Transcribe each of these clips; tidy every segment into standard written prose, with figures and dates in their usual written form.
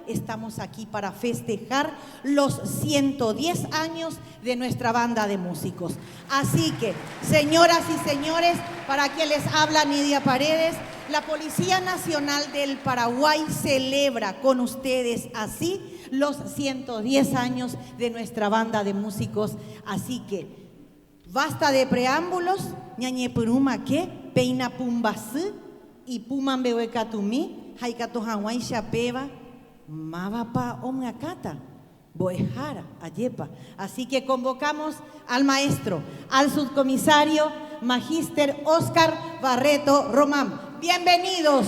estamos aquí para festejar los 110 años de nuestra banda de músicos. Así que, señoras y señores, para quien les habla Nidia Paredes, la Policía Nacional del Paraguay celebra con ustedes así los 110 años de nuestra banda de músicos. Así que, basta de preámbulos, ñañe puruma que, peina pumbasú, y puman bewekatumi, haikato hawaii chapeva, mavapa omngakata, boejara, ayepa. Así que convocamos al maestro, al subcomisario, Magíster Oscar Barreto Román. Bienvenidos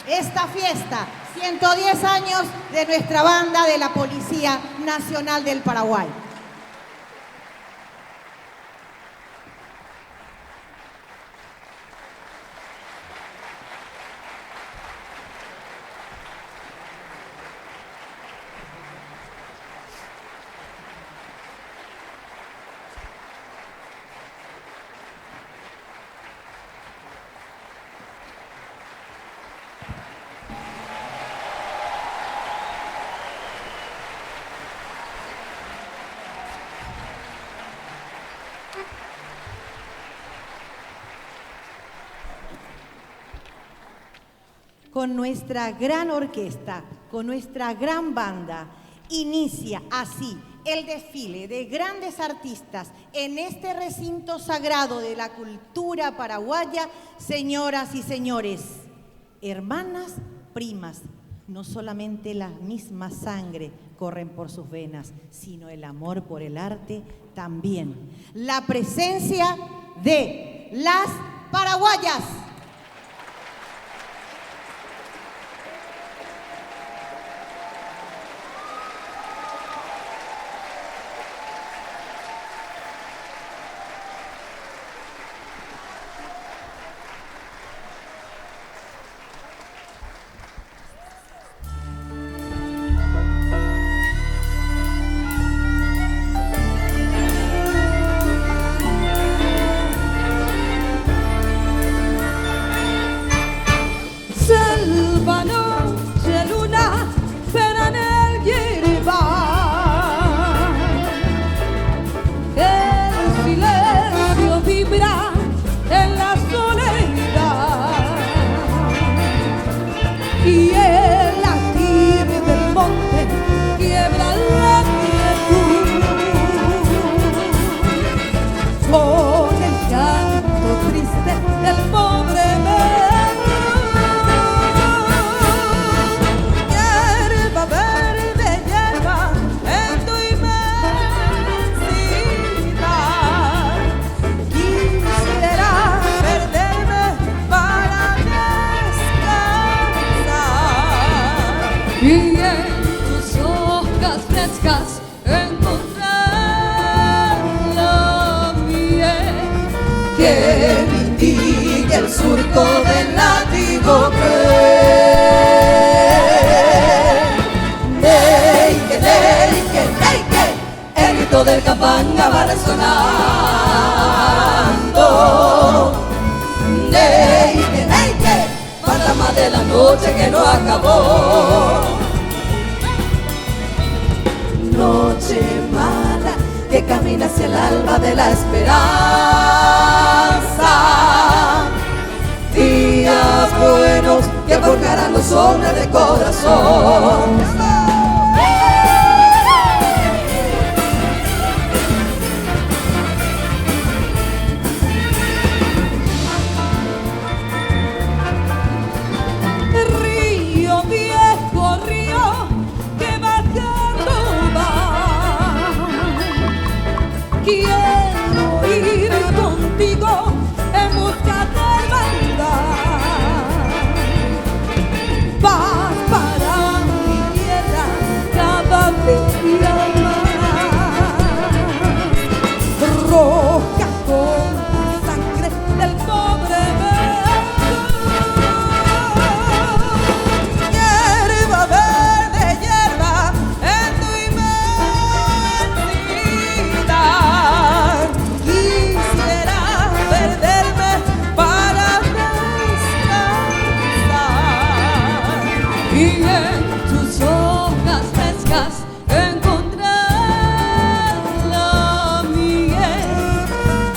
a esta fiesta, 110 años de nuestra banda de la Policía Nacional del Paraguay. Con nuestra gran orquesta, con nuestra gran banda, inicia así el desfile de grandes artistas en este recinto sagrado de la cultura paraguaya. Señoras y señores, hermanas, primas, no solamente la misma sangre corren por sus venas, sino el amor por el arte también. La presencia de las paraguayas. que mitigue el surco del látigo el grito del capanga va resonando. Fantasma de la noche que no acabó. Noche mala que camina hacia el alba de la esperanza. Días buenos que forjarán los hombres de corazón. Quiero ir contigo en busca de hermandad, paz para mi tierra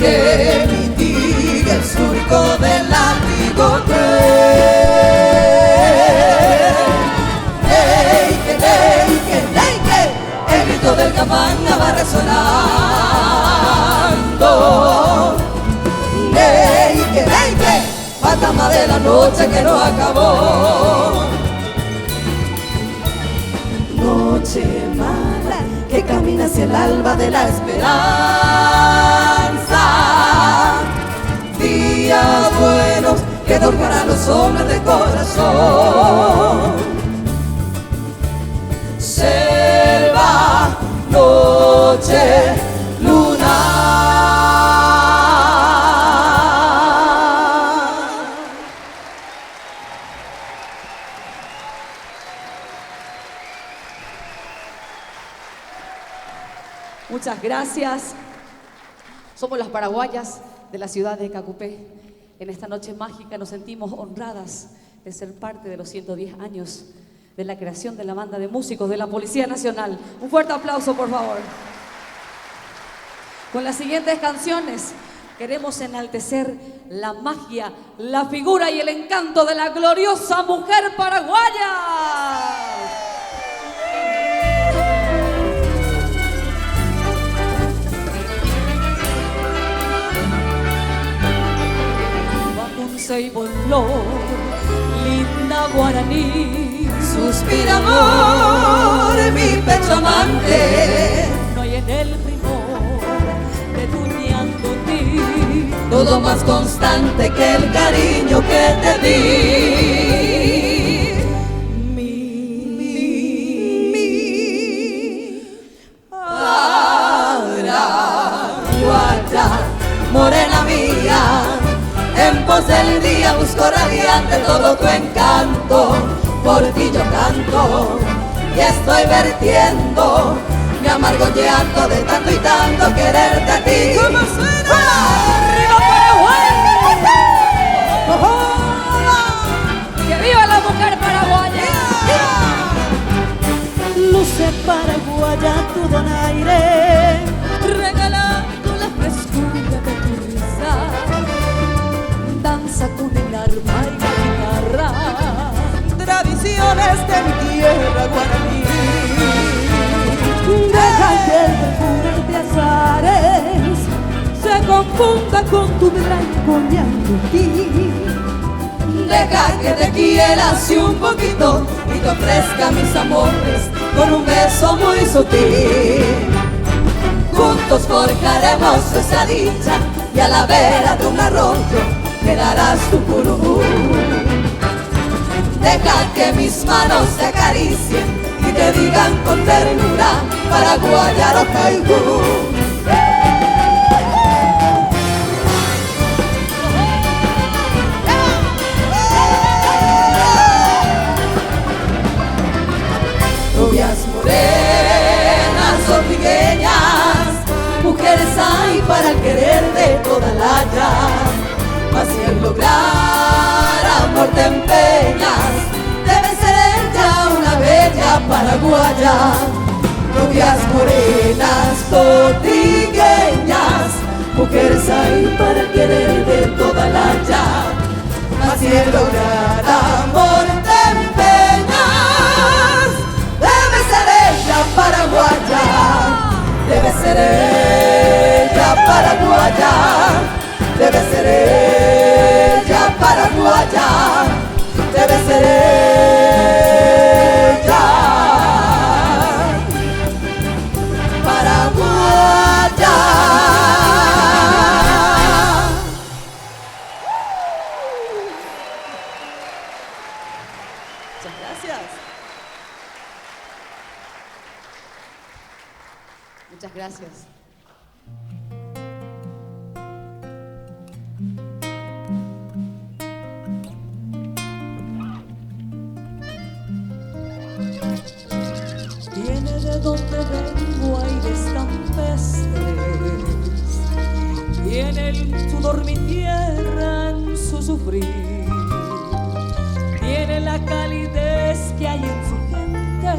que mitigue el surco del látigo el grito del Capanga va resonando. Fantasma de la noche que no acabó. Noche mala que camina hacia el alba de la esperanza. Días buenos que dormirán los hombres de corazón. Selva, noche, luna. Muchas gracias. Somos las paraguayas de la ciudad de Cacupé. En esta noche mágica nos sentimos honradas de ser parte de los 110 años de la creación de la banda de músicos de la Policía Nacional. Un fuerte aplauso, por favor. Con las siguientes canciones queremos enaltecer la magia, la figura y el encanto de la gloriosa mujer paraguaya. Y voló, linda guaraní. Suspira amor, mi pecho amante. No hay en el primor de tu llanto ti todo más constante que el cariño que te di. Paraguaya, morena mía. En pos del día busco radiante todo tu encanto. Por ti yo canto y estoy vertiendo mi amargo llanto de tanto y tanto quererte a ti. ¿Cómo suena? ¡Arriba Paraguay! ¡Que viva la mujer paraguaya! Luce paraguaya tu donaire, regalando la frescura de tu risa. Danza con el arpa y la guitarra, tradiciones de mi tierra guaraní. Deja que el perfume de azares se confunda con tu blanco llanto ti. Deja que te quiera así un poquito y te ofrezca mis amores con un beso muy sutil. Juntos forjaremos esa dicha y a la vera de un arroyo me darás tu curubú. Deja que mis manos te acaricien y te digan con ternura paraguaya lo caigú. Rubias morenas o trigueñas, mujeres hay para el querer de toda la ya. Mas si en lograr amor te empeñas, debe ser ella una bella paraguaya. Rubias morenas potrigueñas, mujeres hay para el querer de toda la ya. Mas si en lograr amor te empeñas, debe ser ella paraguaya. Debe ser ella paraguaya. Debe ser ella paraguaya, debe ser ella paraguaya. Muchas gracias. Muchas gracias. Viene de donde vengo aires campestres, tiene el sudor mi tierra en su sufrir, tiene la calidez que hay en su gente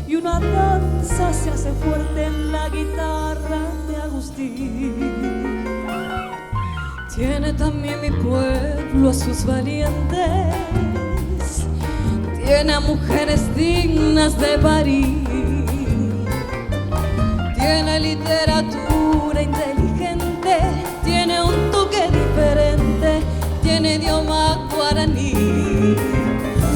y una danza se hace fuerte en la guitarra de Agustín. Tiene también mi pueblo a sus valientes, tiene a mujeres dignas de parir, tiene literatura inteligente, tiene un toque diferente, tiene idioma guaraní.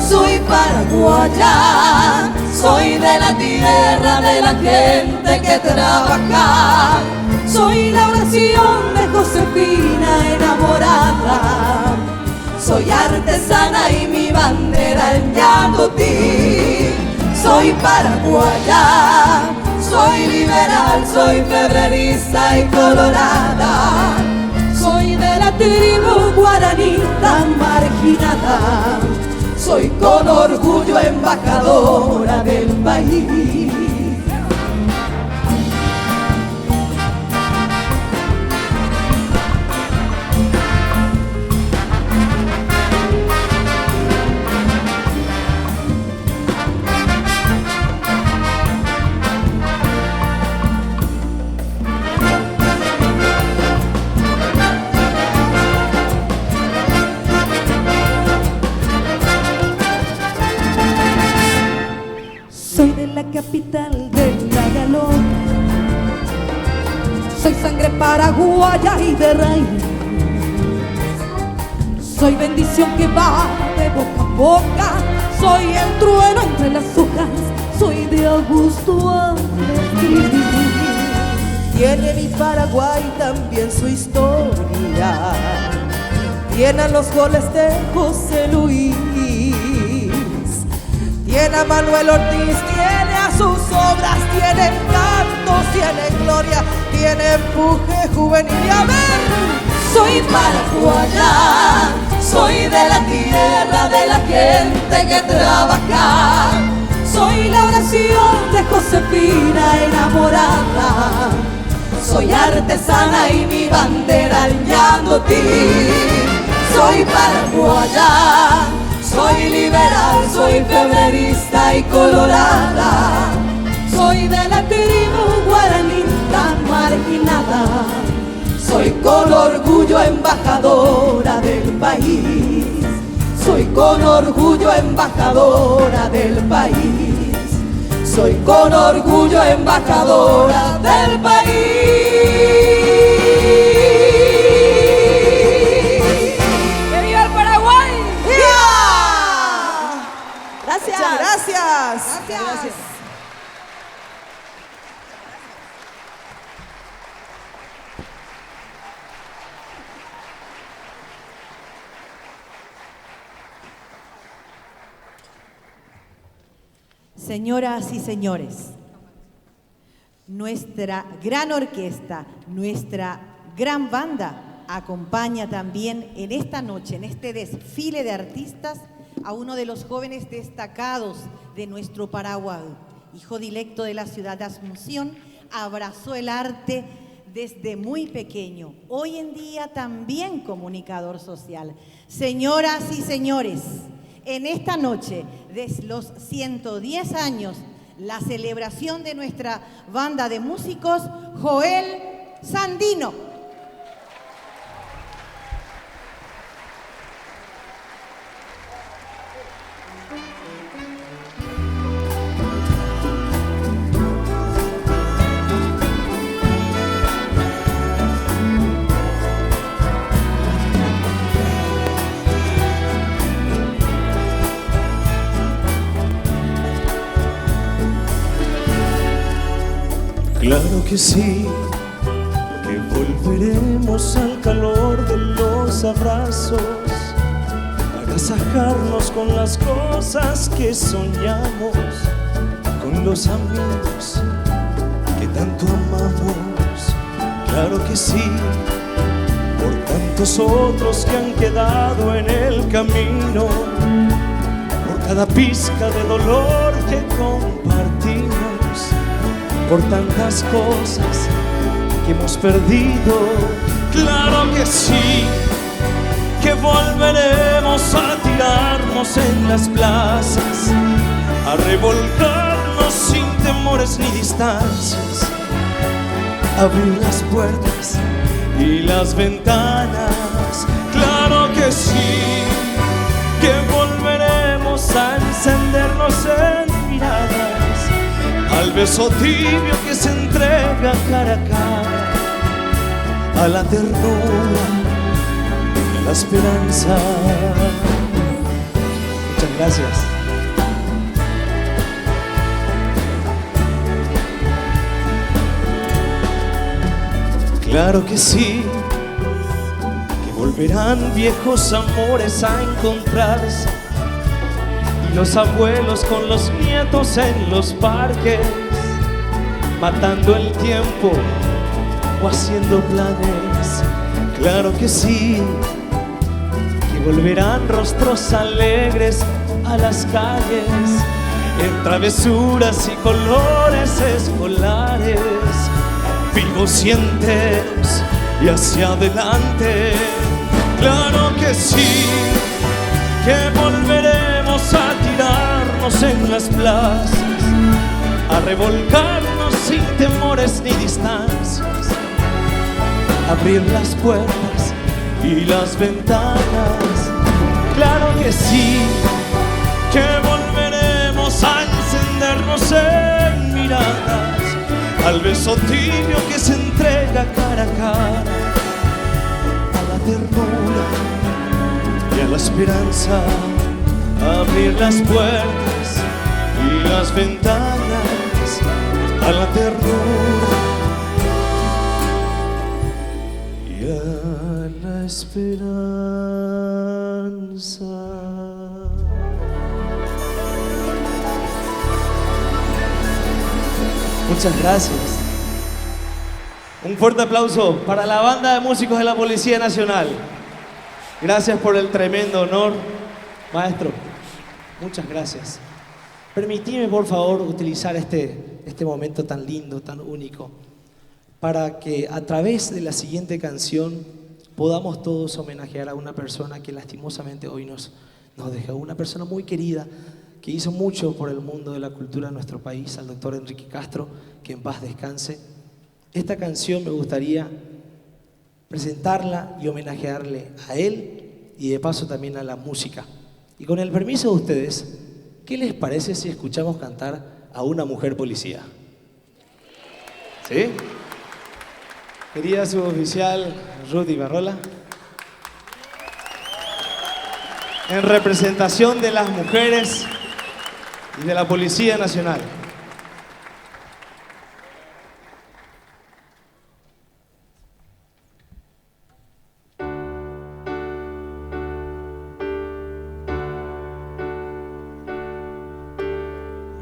Soy paraguaya, soy de la tierra de la gente que trabaja, soy la oración de Josefina enamorada, soy artesana y mi bandera el Yandutí. Soy paraguaya, soy liberal, soy febrerista y colorada, soy de la tribu guaraní tan marginada, soy con orgullo embajadora del país. Soy de la capital de Tagalog, soy sangre paraguaya y de raíz, soy bendición que va de boca a boca, soy el trueno entre las hojas, soy de Augusto Andrés. Tiene mi Paraguay también su historia, tiene a los goles de José Luis, tiene a Manuel Ortiz, tiene a sus obras, tiene cantos, tiene gloria, tiene empuje juvenil. Y a ver, soy paraguaya, soy de la tierra de la gente que trabaja, soy la oración de Josefina enamorada, soy artesana y mi bandera el Yandutí. Soy paraguaya, soy liberal, soy febrerista y colorada, soy de la tribu guaraní tan marginada, soy con orgullo embajadora del país, soy con orgullo embajadora del país, soy con orgullo embajadora del país. Gracias. Señoras y señores, nuestra gran orquesta, nuestra gran banda acompaña también en esta noche, en este desfile de artistas, a uno de los jóvenes destacados de nuestro Paraguay, hijo directo de la ciudad de Asunción, abrazó el arte desde muy pequeño, hoy en día también comunicador social. Señoras y señores, en esta noche de los 110 años, la celebración de nuestra banda de músicos, Joel Sandino. Claro que sí, que volveremos al calor de los abrazos, agasajarnos con las cosas que soñamos, con los amigos que tanto amamos. Claro que sí, por tantos otros que han quedado en el camino, por cada pizca de dolor que compartimos, por tantas cosas que hemos perdido. Claro que sí, que volveremos a tirarnos en las plazas, a revolcarnos sin temores ni distancias, abrir las puertas y las ventanas. Claro que sí, que volveremos a encendernos en miradas, al beso tibio que se entrega cara a cara, a la ternura y a la esperanza. Muchas gracias. Claro que sí, que volverán viejos amores a encontrarse, y los abuelos con los nietos en los parques, matando el tiempo o haciendo planes. Claro que sí, que volverán rostros alegres a las calles, en travesuras y colores escolares, vivos y enteros y hacia adelante. Claro que sí, que volveremos a tirarnos en las plazas, a revolcarnos sin temores ni distancias, abrir las puertas y las ventanas. Claro que sí, que volveremos a encendernos en miradas, al beso tibio que se entrega cara a cara, a la ternura y a la esperanza, abrir las puertas y las ventanas, a la ternura y a la esperanza. Muchas gracias. Un fuerte aplauso para la banda de músicos de la Policía Nacional. Gracias por el tremendo honor, maestro. Muchas gracias. Permitime, por favor, utilizar este momento tan lindo, tan único, para que a través de la siguiente canción podamos todos homenajear a una persona que lastimosamente hoy nos dejó, una persona muy querida, que hizo mucho por el mundo de la cultura de nuestro país, al doctor Enrique Castro, que en paz descanse. Esta canción me gustaría presentarla y homenajearle a él y de paso también a la música. Y con el permiso de ustedes, ¿qué les parece si escuchamos cantar a una mujer policía? ¿Sí? Querida suboficial Ruth Ibarrola, en representación de las mujeres y de la Policía Nacional.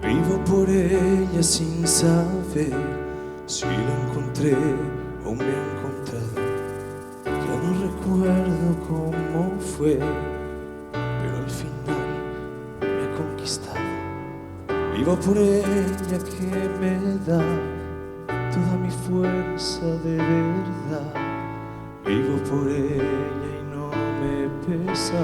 Vivo por ella sin saber si la encontré o me he encontrado. Ya no recuerdo cómo fue, pero al final me ha conquistado. Vivo por ella que me da toda mi fuerza de verdad. Vivo por ella y no me pesa.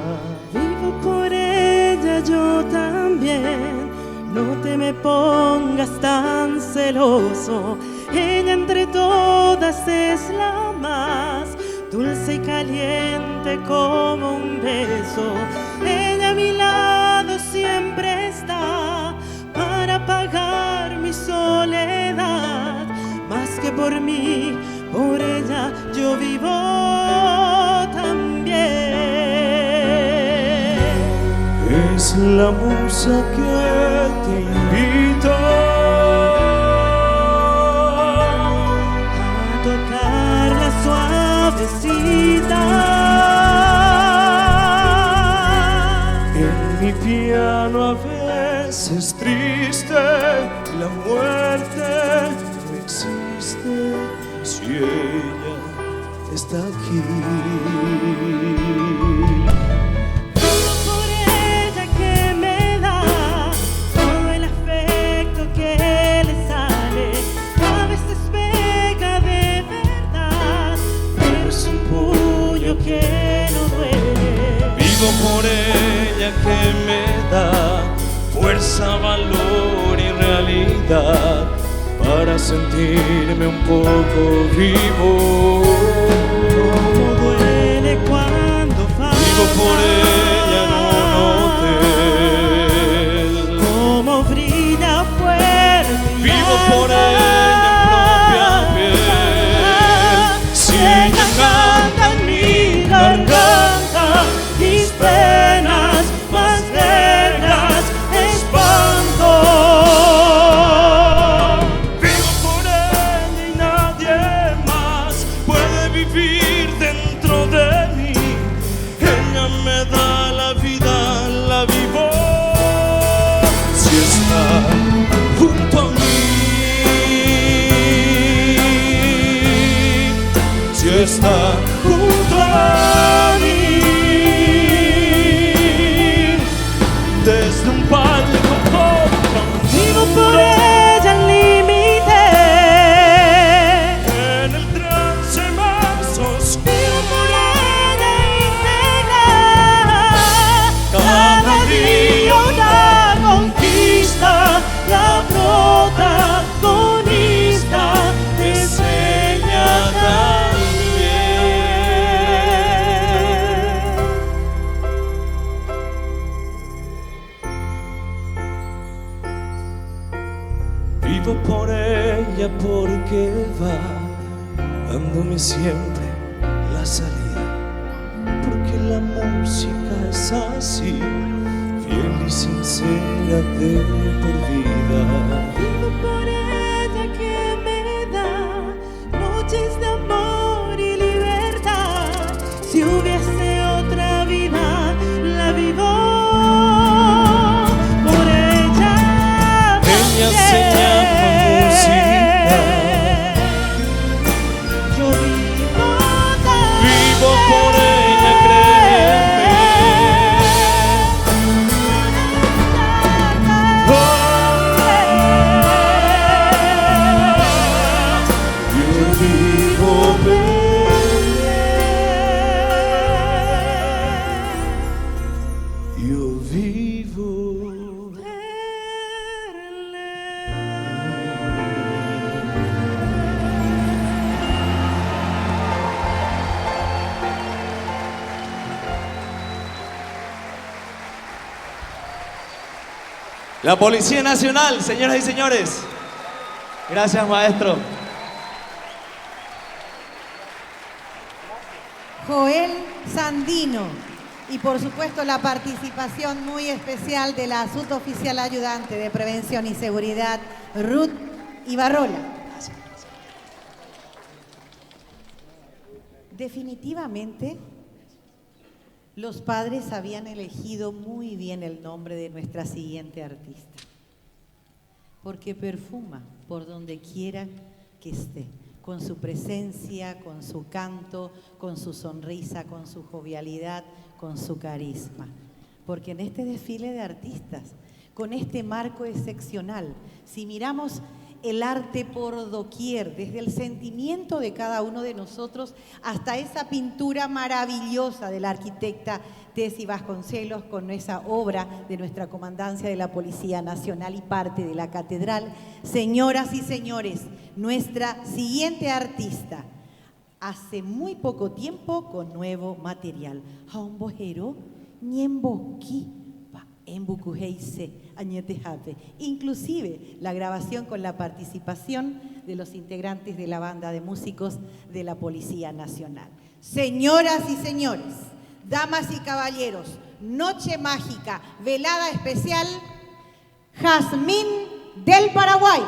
Vivo por ella yo también. No te me pongas tan celoso. Ella entre todas es la más dulce y caliente como un beso. Ella a mi lado siempre está para pagar mi soledad. Más que por mí, por ella yo vivo también. Es la musa que te invito a tocarla suavecita. En mi piano a veces triste, la muerte no existe si ella está aquí. Que no duele. Vivo por ella que me da fuerza, valor y realidad para sentirme un poco vivo. por ella en un hotel. Como brilla fuerte. Vivo por ella en propia piel. Si ella canta en mi garganta, mis penas más negras espanto. Vivo por ella y nadie más puede vivir dentro de mí. Ella me da la vida, la vivo. Si está junto a mí, si está junto a mí, desde un palco contra un Vivo por ella al límite. en el trance más oscuro. Vivo por ella íntegra. Cada día una conquista, la protagonista es ella también. Vivo por ella porque va dándome siempre la salida, porque la música es así, fiel y sincera de por vida. Vivo por ella que me da noches de amor y libertad. Si hubiese otra vida, la vivo por ella. Ella se llama música. Yo vivo Vivo por ella, créeme. Yo vivo por ella. Yo vivo. La Policía Nacional, señoras y señores. Gracias, maestro. Joel Sandino. Y por supuesto la participación muy especial de la suboficial ayudante de Prevención y Seguridad, Ruth Ibarrola. Definitivamente, los padres habían elegido muy bien el nombre de nuestra siguiente artista, porque perfuma por donde quiera que esté, con su presencia, con su canto, con su sonrisa, con su jovialidad, con su carisma. Porque en este desfile de artistas, con este marco excepcional, si miramos el arte por doquier, desde el sentimiento de cada uno de nosotros hasta esa pintura maravillosa de la arquitecta Tessy Vasconcelos con esa obra de nuestra comandancia de la Policía Nacional y parte de la catedral. Señoras y señores, nuestra siguiente artista, hace muy poco tiempo con nuevo material. Haombojero, Niemboki, inclusive la grabación con la participación de los integrantes de la banda de músicos de la Policía Nacional. Señoras y señores, damas y caballeros, noche mágica, velada especial, Jazmín del Paraguay.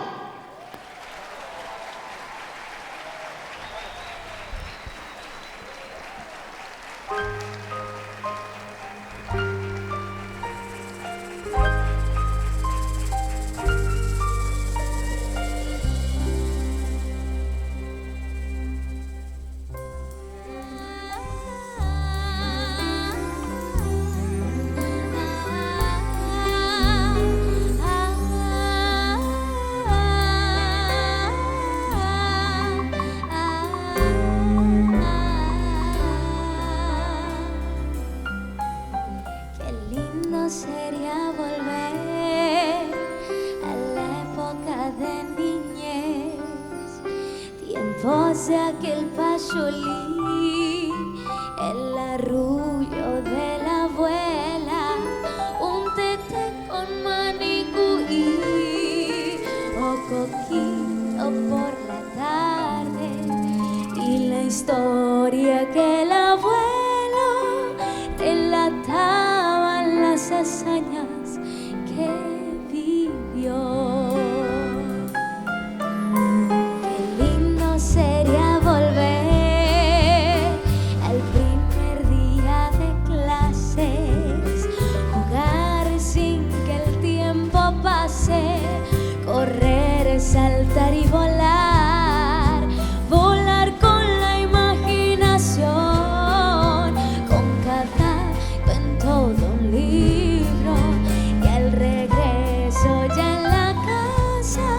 Sería volver a la época de niñez, tiempos de aquel payolí, el arrullo de la poquito por la tarde y la historia que el abuelo relataba, las hazañas que vivió. Qué lindo sería volver al primer día de clases, jugar sin que el tiempo pase, correr, saltar y volar, volar con la imaginación, con cada cuento de un libro, y al regreso ya en la casa,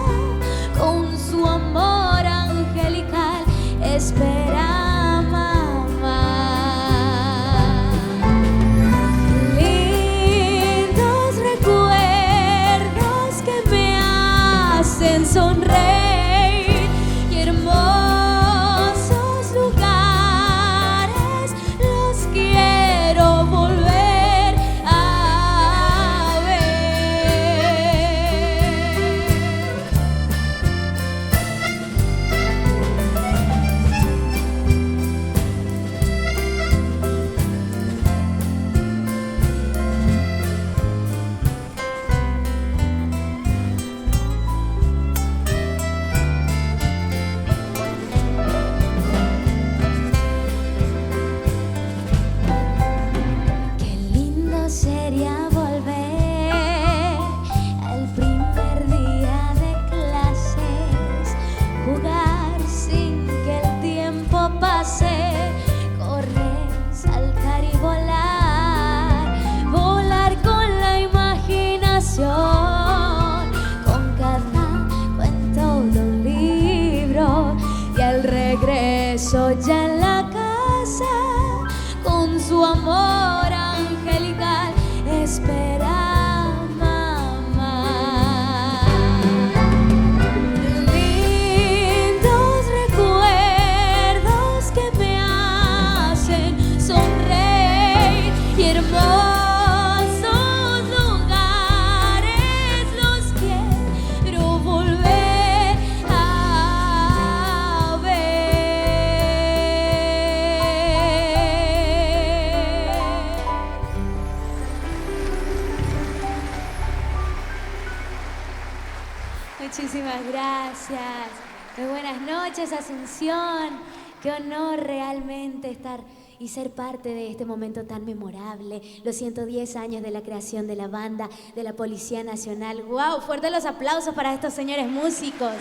con su amor angelical, espera mamá. Lindos recuerdos que me hacen sonreír y hermosos lugares los quiero volver a Qué lindo sería volver al primer día de clases, jugar sin que el tiempo pase, correr, saltar y volar, volar con la imaginación, con cada cuento de un libro, y al regreso ya en la casa, con su amor angelical, espera mamá. Lindos recuerdos que me hacen sonreír y hermosos lugares los quiero volver a ver. Muchísimas gracias. Muy buenas noches, Asunción. Qué honor realmente estar y ser parte de este momento tan memorable. Los 110 años de la creación de la banda de la Policía Nacional. ¡Wow! Fuertes los aplausos para estos señores músicos.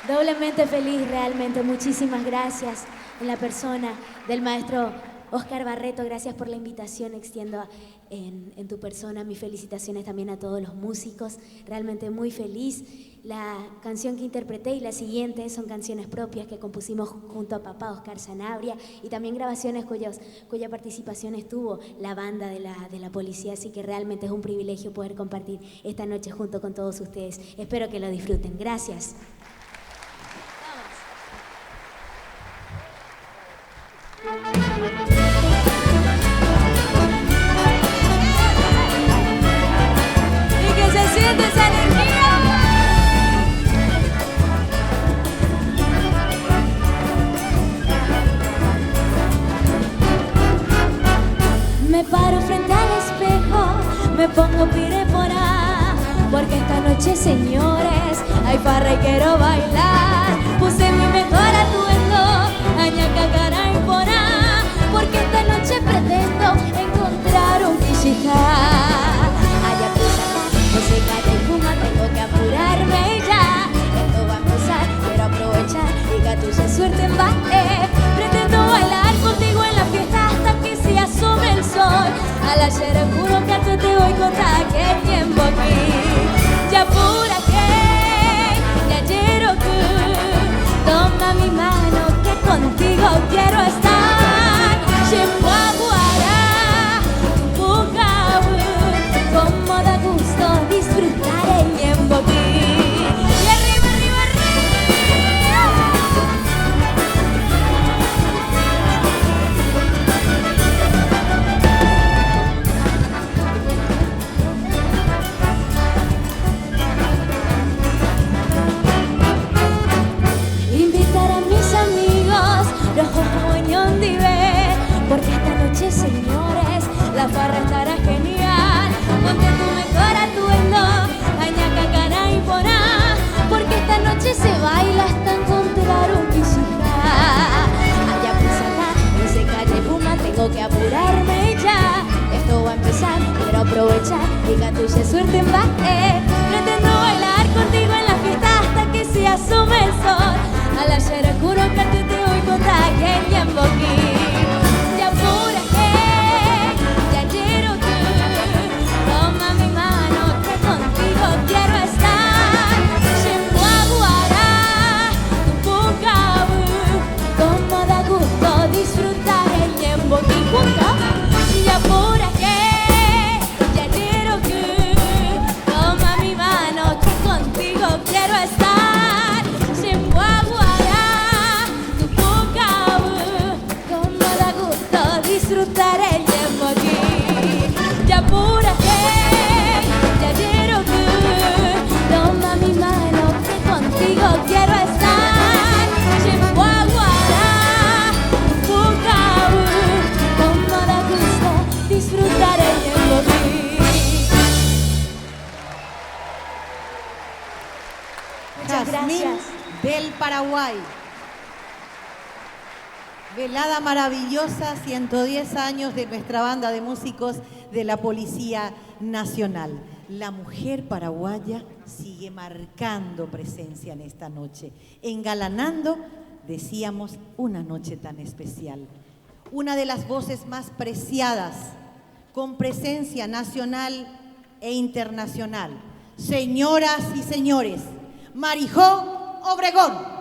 Doblemente feliz, realmente. Muchísimas gracias en la persona del maestro Oscar Barreto. Gracias por la invitación. Extiendo en tu persona mis felicitaciones también a todos los músicos. Realmente muy feliz. La canción que interpreté y la siguiente son canciones propias que compusimos junto a papá Oscar Sanabria, y también grabaciones cuya participación estuvo la banda de la policía. Así que realmente es un privilegio poder compartir esta noche junto con todos ustedes. Espero que lo disfruten. Gracias. Y que se siente esa energía. Me paro frente al espejo, me pongo pirepora, porque esta noche, señores, hay farra y quiero bailar. Puse mi mejor atuendo, añaca, cara y porá, porque esta noche pretendo encontrar un pichijá. Ayacuza, música de fuma, tengo que apurarme ya. Esto va a empezar, quiero aprovechar y gatuse suerte en baile. Pretendo bailar contigo en la fiesta hasta que se asome el sol. Al ayer juro que hasta te voy a contar que tiempo aquí. Ya por aquí, ya quiero que suerte embarqué. Pretendo bailar contigo en la fiesta hasta que se asome el sol. Al ayer oscuro cantete hoy contra quien y en boquín. Ya por aquí, ya quiero tú. Toma mi mano que contigo quiero estar. Llevo a Guará, tu boca, como da gusto disfrutar el tiempo que junto. Ya por aquí, ya quiero que toma mi mano que contigo quiero estar. Llevo a Guará, tu boca, como da gusto disfrutar el tiempo aquí. Ya por aquí, ya quiero que toma mi mano que contigo quiero estar. Llevo a Guará, tu boca, como da gusto disfrutar el tiempo aquí. Muchas Jazmín gracias. del Paraguay. Velada maravillosa, 110 años de nuestra banda de músicos de la Policía Nacional. La mujer paraguaya sigue marcando presencia en esta noche, engalanando, decíamos, una noche tan especial. Una de las voces más preciadas, con presencia nacional e internacional. Señoras y señores, Marijó Obregón.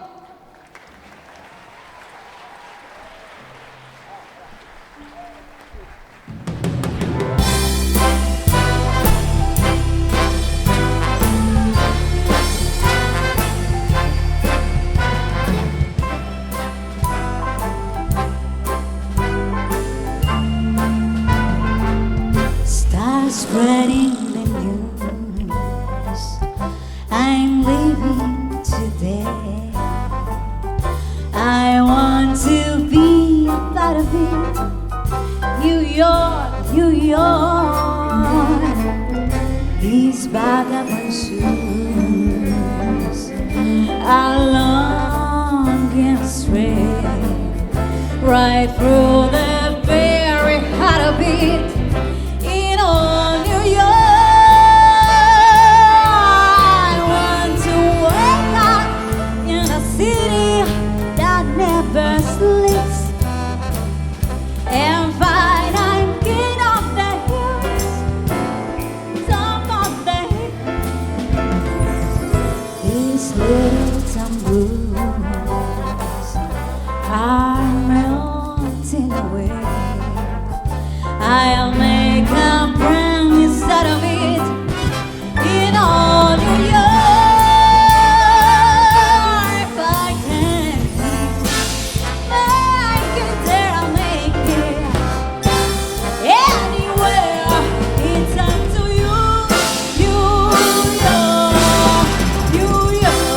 Start spreading the news. I'm leaving today. I want to be a part of it. New York, New York. These vagabond shoes are long and straight, right through the very heart of it. In all New York, I want to wake up in a city that never sleeps and find I'm king of the hills, top of the hill. These little town blues are melting away. I'll make a brand new set of it in all New York. If I can make it there, I'll make it anywhere. It's up to you, New York, New York.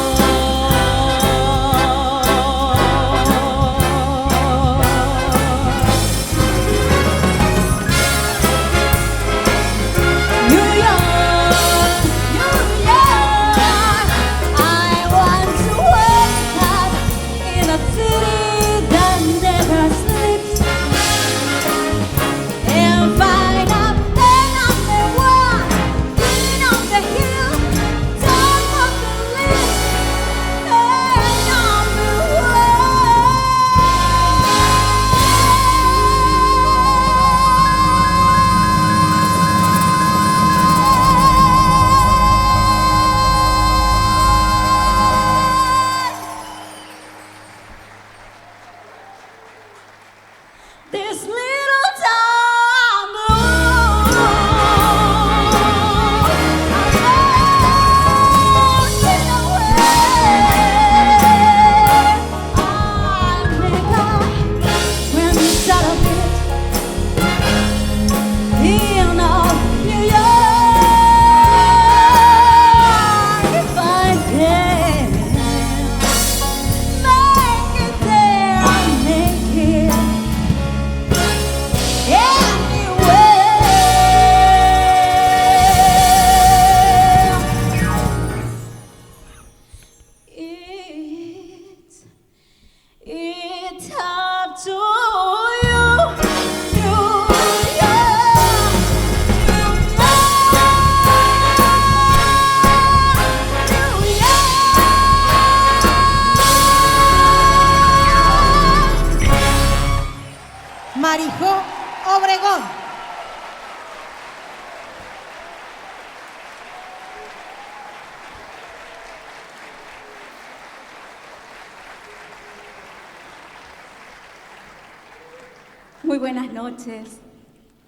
Muy buenas noches.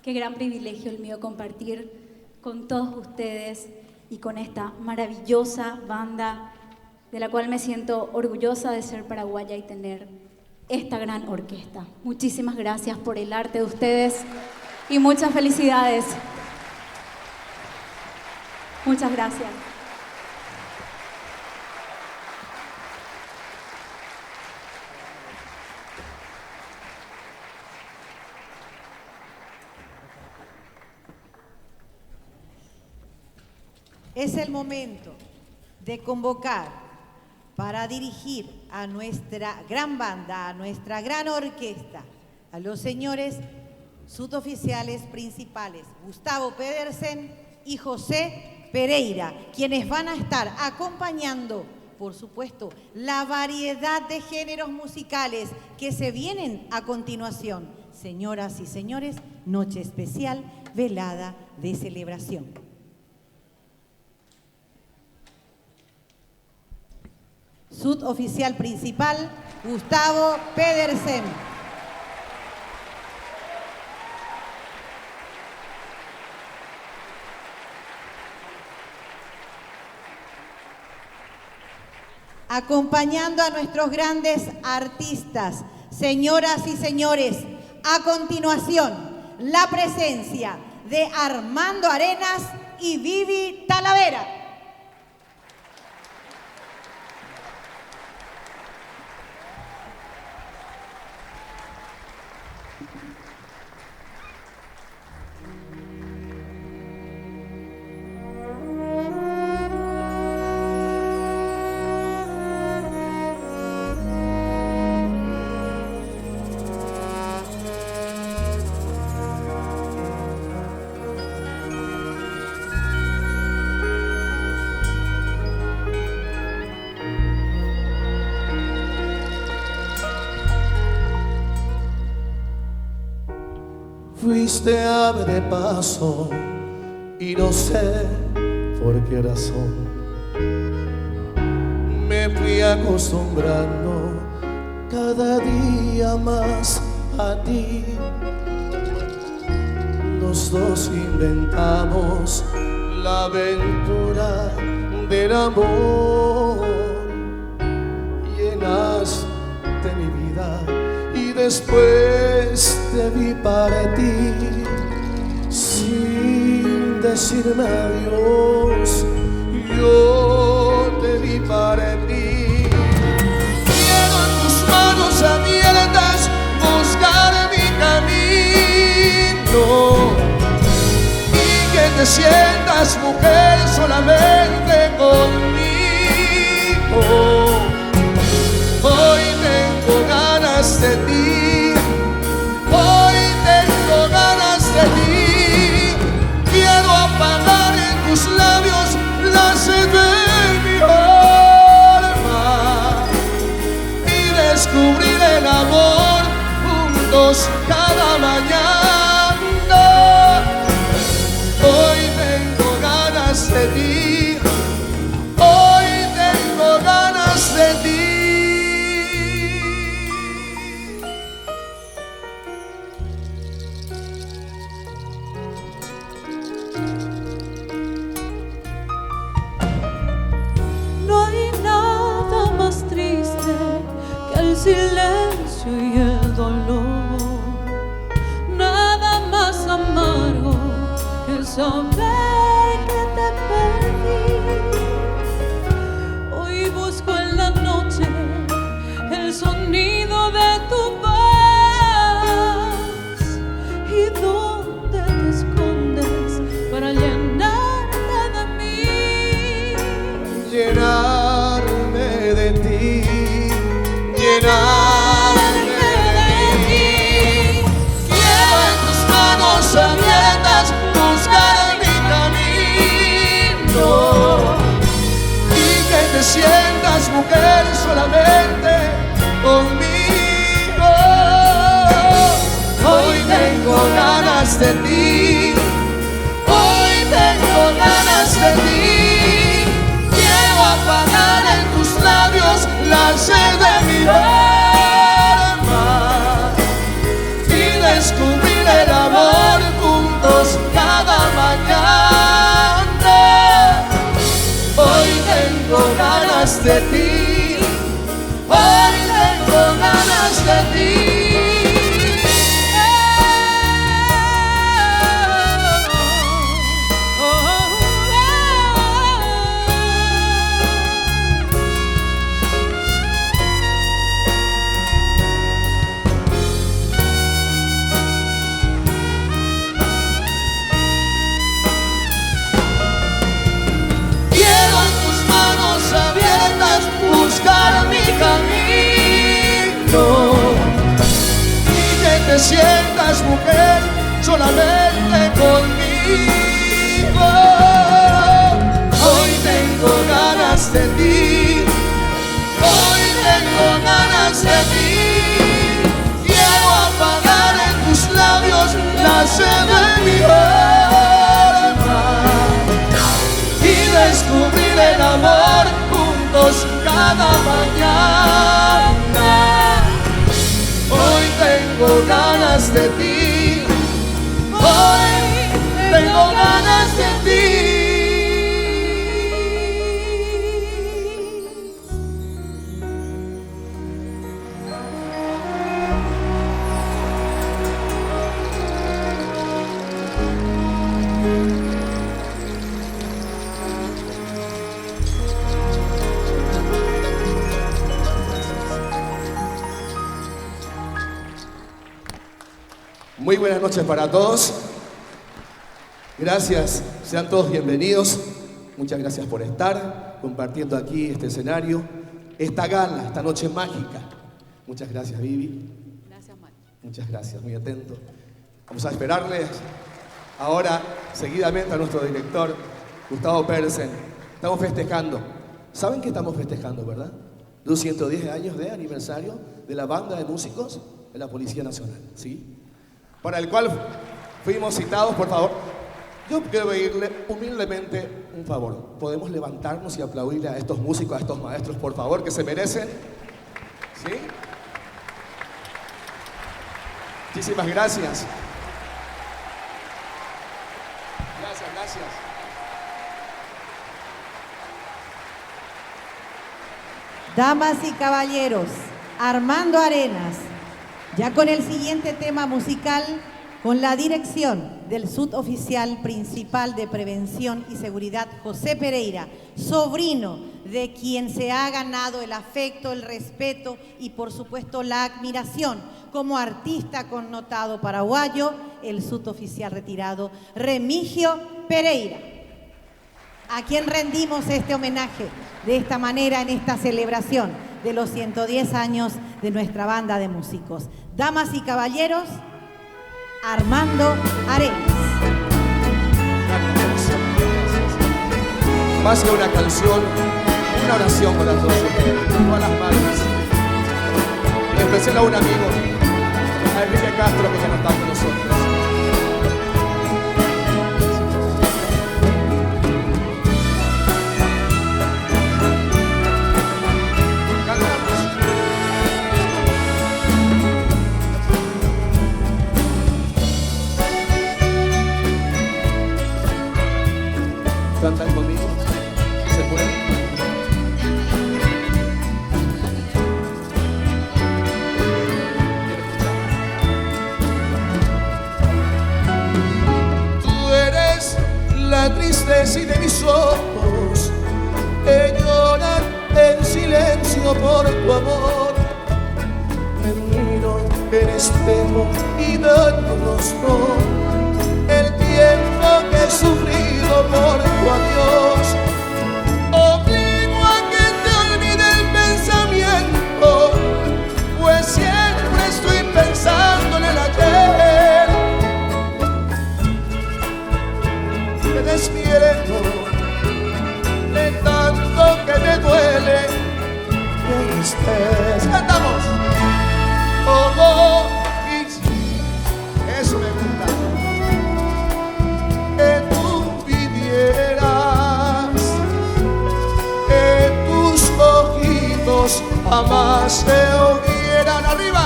Qué gran privilegio el mío compartir con todos ustedes y con esta maravillosa banda de la cual me siento orgullosa de ser paraguaya y tener esta gran orquesta. Muchísimas gracias por el arte de ustedes y muchas felicidades. Muchas gracias. Es el momento de convocar para dirigir a nuestra gran banda, a nuestra gran orquesta, a los señores suboficiales principales, Gustavo Pedersen y José Pereira, quienes van a estar acompañando, por supuesto, la variedad de géneros musicales que se vienen a continuación. Señoras y señores, noche especial, velada de celebración. Suboficial principal, Gustavo Pedersen. Acompañando a nuestros grandes artistas, señoras y señores, a continuación, la presencia de Armando Arenas y Vivi Talavera. Fuiste ave de paso y no sé por qué razón me fui acostumbrando cada día más a ti. Los dos inventamos la aventura del amor, llenaste mi vida y después te vi partir sin decirme adiós. Yo te vi partir. Quiero en tus manos abiertas buscar mi camino y que te sientas mujer solamente conmigo. Hoy tengo ganas de ti, hoy tengo ganas de ti. Quiero apagar en tus labios la sed de mi alma y descubrir el amor juntos cada mañana. Hoy tengo ganas de ti, hoy tengo ganas de ti. Silencio y el dolor, nada más amargo que saber que te perdí. Hoy busco en la noche el sonido de tu voz y dónde te escondes para llenarte de mí. Llenarme de ti, llenarme de ti. Quiero en tus manos abiertas buscar mi camino y que te sientas mujer solamente conmigo. Hoy tengo ganas de ti, hoy tengo ganas de ti. Quiero apagar en tus labios la sed de mi alma y descubrir ganas de ti, hoy tengo ganas de ti. Buscar mi camino y que te sientas mujer solamente conmigo. Hoy tengo ganas de ti, hoy tengo ganas de ti. Quiero apagar en tus labios la sed de mi alma y descubrir el amor cada mañana. Hoy tengo ganas de ti, hoy tengo ganas de ti. Muy buenas noches para todos. Gracias, sean todos bienvenidos. Muchas gracias por estar compartiendo aquí este escenario, esta gala, esta noche mágica. Muchas gracias, Vivi. Gracias, Mari. Muchas gracias, muy atento. Vamos a esperarles ahora seguidamente a nuestro director, Gustavo Persen. Estamos festejando. ¿Saben qué estamos festejando, verdad? Los 110 años de aniversario de la banda de músicos de la Policía Nacional, ¿sí? Para el cual fuimos citados, por favor. Yo quiero pedirle humildemente un favor. ¿Podemos levantarnos y aplaudir a estos músicos, a estos maestros, por favor, que se merecen? ¿Sí? Muchísimas gracias. Gracias, gracias. Damas y caballeros, Armando Arenas, ya con el siguiente tema musical, con la dirección del suboficial principal de Prevención y Seguridad, José Pereira, sobrino de quien se ha ganado el afecto, el respeto y por supuesto la admiración como artista connotado paraguayo, el suboficial retirado Remigio Pereira, a quien rendimos este homenaje de esta manera en esta celebración de los 110 años de nuestra banda de músicos. Damas y caballeros, Armando Arenas. Más que una canción, una oración para todos ustedes, todas las madres. En especial a un amigo, a Enrique Castro, que ya no está con nosotros. ¿Cantan conmigo? ¿Se puede? Tú eres la tristeza de mis ojos, que lloran en silencio por tu amor. Me miro en espejo y doy rostro el tiempo que he sufrido por tu adiós. Obligo a que te olvide el pensamiento, pues siempre estoy pensando en el ayer. Me despierto de tanto que me duele que no estés. Cantamos. Oh, eso me gusta. Que tú vivieras, que tus ojitos jamás se oyeran. Arriba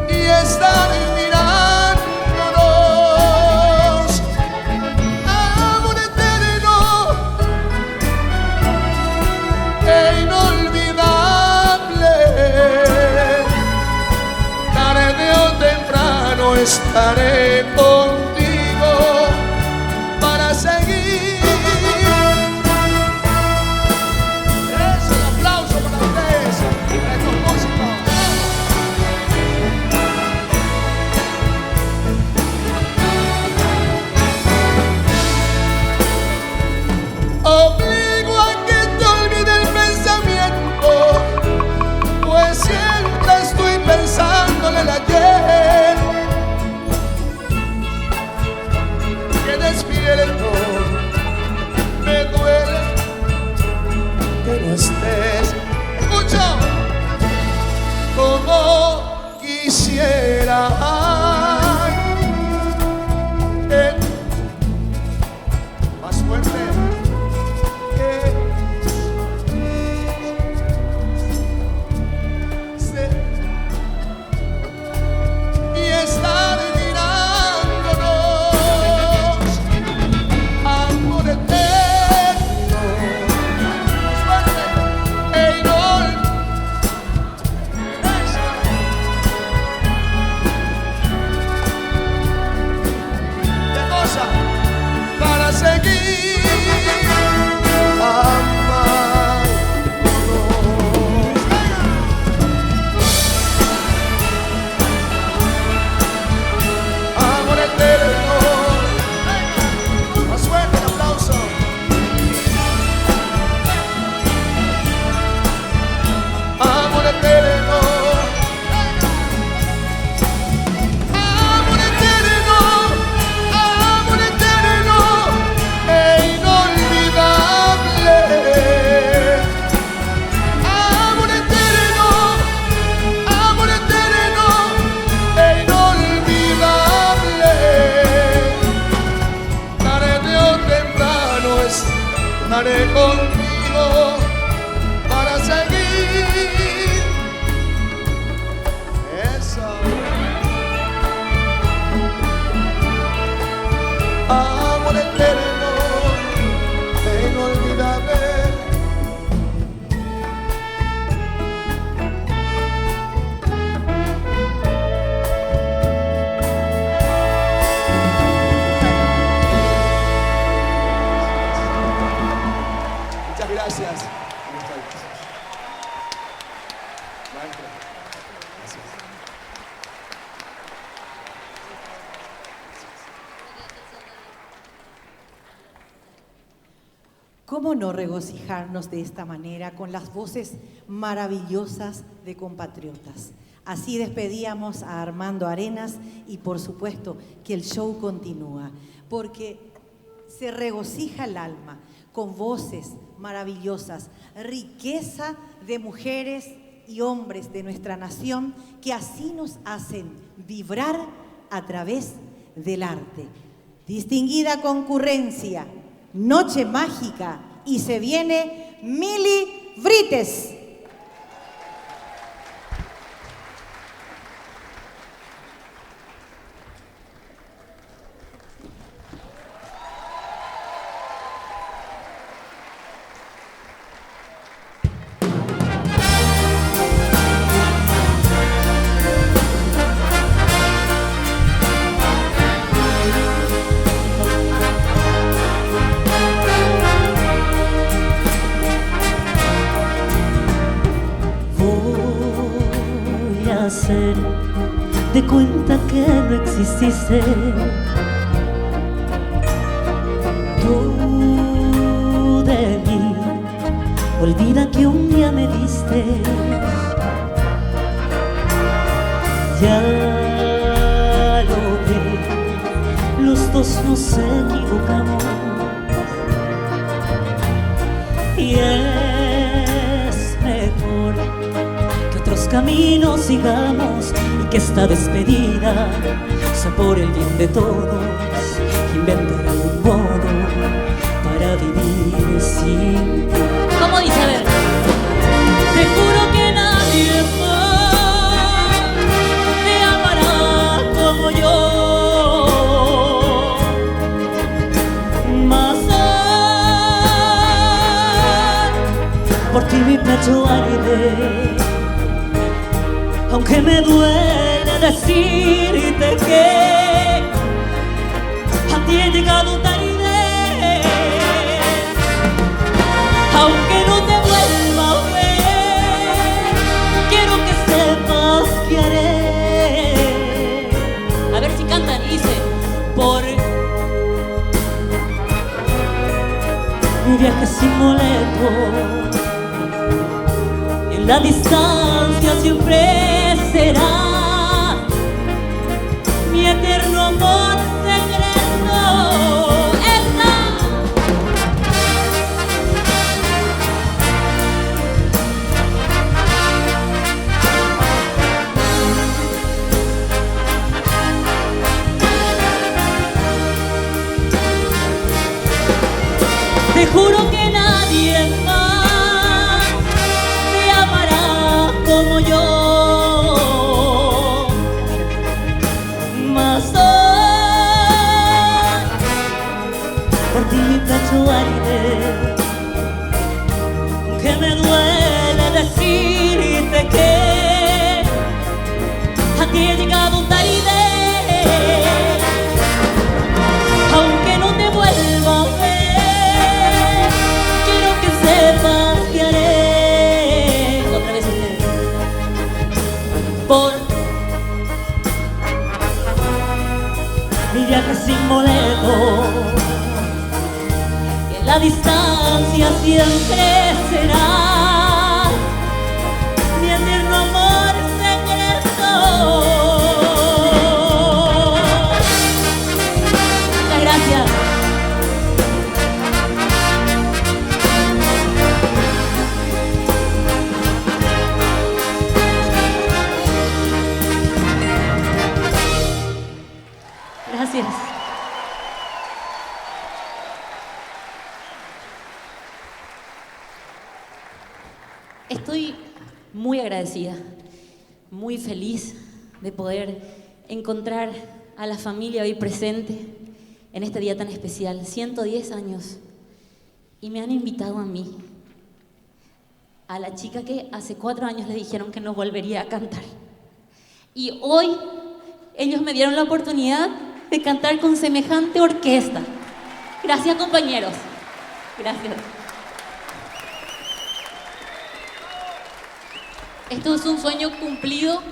y estar mirándonos. Amor eterno, estaré contigo para seguir. Es un aplauso para ustedes y para estos músicos. Obligo a que te olvide el pensamiento, pues siempre estoy pensando en el ayer. Que despierto, me duele que no estés. Escucha, como quisiera que más fuerte. Y estar mirándonos, amor eterno, suerte e ¿qué cosa? Para seguir amándonos. Amor eterno. Más fuerte el aplauso. Amor eterno. Amor eterno. Amor eterno e inolvidable. Amor eterno. Amor eterno e inolvidable. Tarde o temprano estaré contigo para seguir. Eso. Amor eterno e inolvidable. Muchas gracias. Maestro. Gracias. ¿Cómo no regocijarnos de esta manera con las voces maravillosas de compatriotas? Así despedíamos a Armando Arenas y por supuesto que el show continúa, porque se regocija el alma con voces maravillosas, riqueza de mujeres y hombres de nuestra nación que así nos hacen vibrar a través del arte. Distinguida concurrencia, noche mágica y se viene Mili Brites. De cuenta que no exististe. Tú de mí, olvida que un día me diste. Ya lo ves, los dos nos equivocamos. Y es mejor que otros caminos sigamos y que esta despedida sea por el bien de todos. Inventar algún modo para vivir sin ti. ¿Cómo dice? A ver. Te juro que nadie más te amará como yo. Más por ti mi pecho arde, aunque me duele decirte que a ti he llegado tarde, aunque no te vuelva a ver, quiero que sepas que haré. A ver si cantan, dice, por mi viaje sin boleto, en la distancia siempre será mi eterno amor secreto. Te juro que nadie más te amará como yo, mas hoy por ti mi pecho arde, que me duele decirte que a ti he llegado tarde, aunque no te vuelva a ver. Por mi viaje sin boleto, y en la distancia siempre será mi eterno amor secreto. Muchas gracias. Gracias. Estoy muy agradecida, muy feliz de poder encontrar a la familia hoy presente en este día tan especial, 110 años, y me han invitado a mí, a la chica que hace 4 años le dijeron que no volvería a cantar. Y hoy ellos me dieron la oportunidad de cantar con semejante orquesta. Gracias, compañeros. Gracias. Esto es un sueño cumplido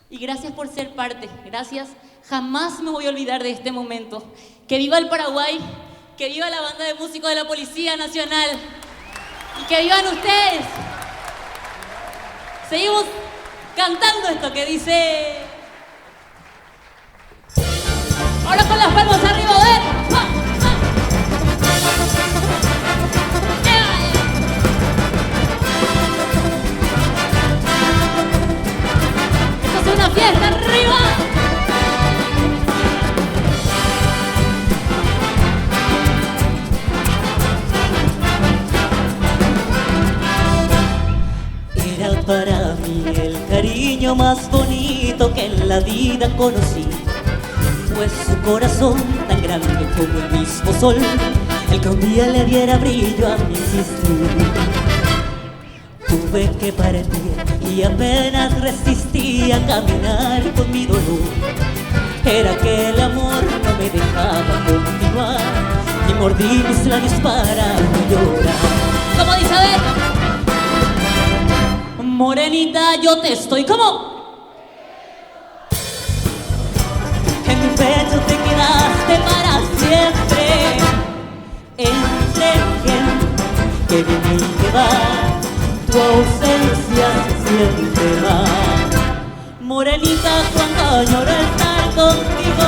y gracias por ser parte. Gracias. Jamás me voy a olvidar de este momento. Que viva el Paraguay, que viva la banda de músicos de la Policía Nacional y que vivan ustedes. Seguimos cantando esto que dice... Ahora con las palmas arriba, a ver. Esto es una fiesta arriba. Era para mí el cariño más bonito que en la vida conocí. Pues su corazón tan grande como el mismo sol, el que un día le diera brillo a mi existir. Tuve que partir y apenas resistía a caminar con mi dolor. Era que el amor no me dejaba continuar y mordí mis labios para no llorar. ¿Cómo dice? A ver. Morenita, yo te estoy como... En mi pecho te quedaste para siempre, entre gente que viene y que va, tu ausencia siempre va. Morenita, cuando añoro estar contigo,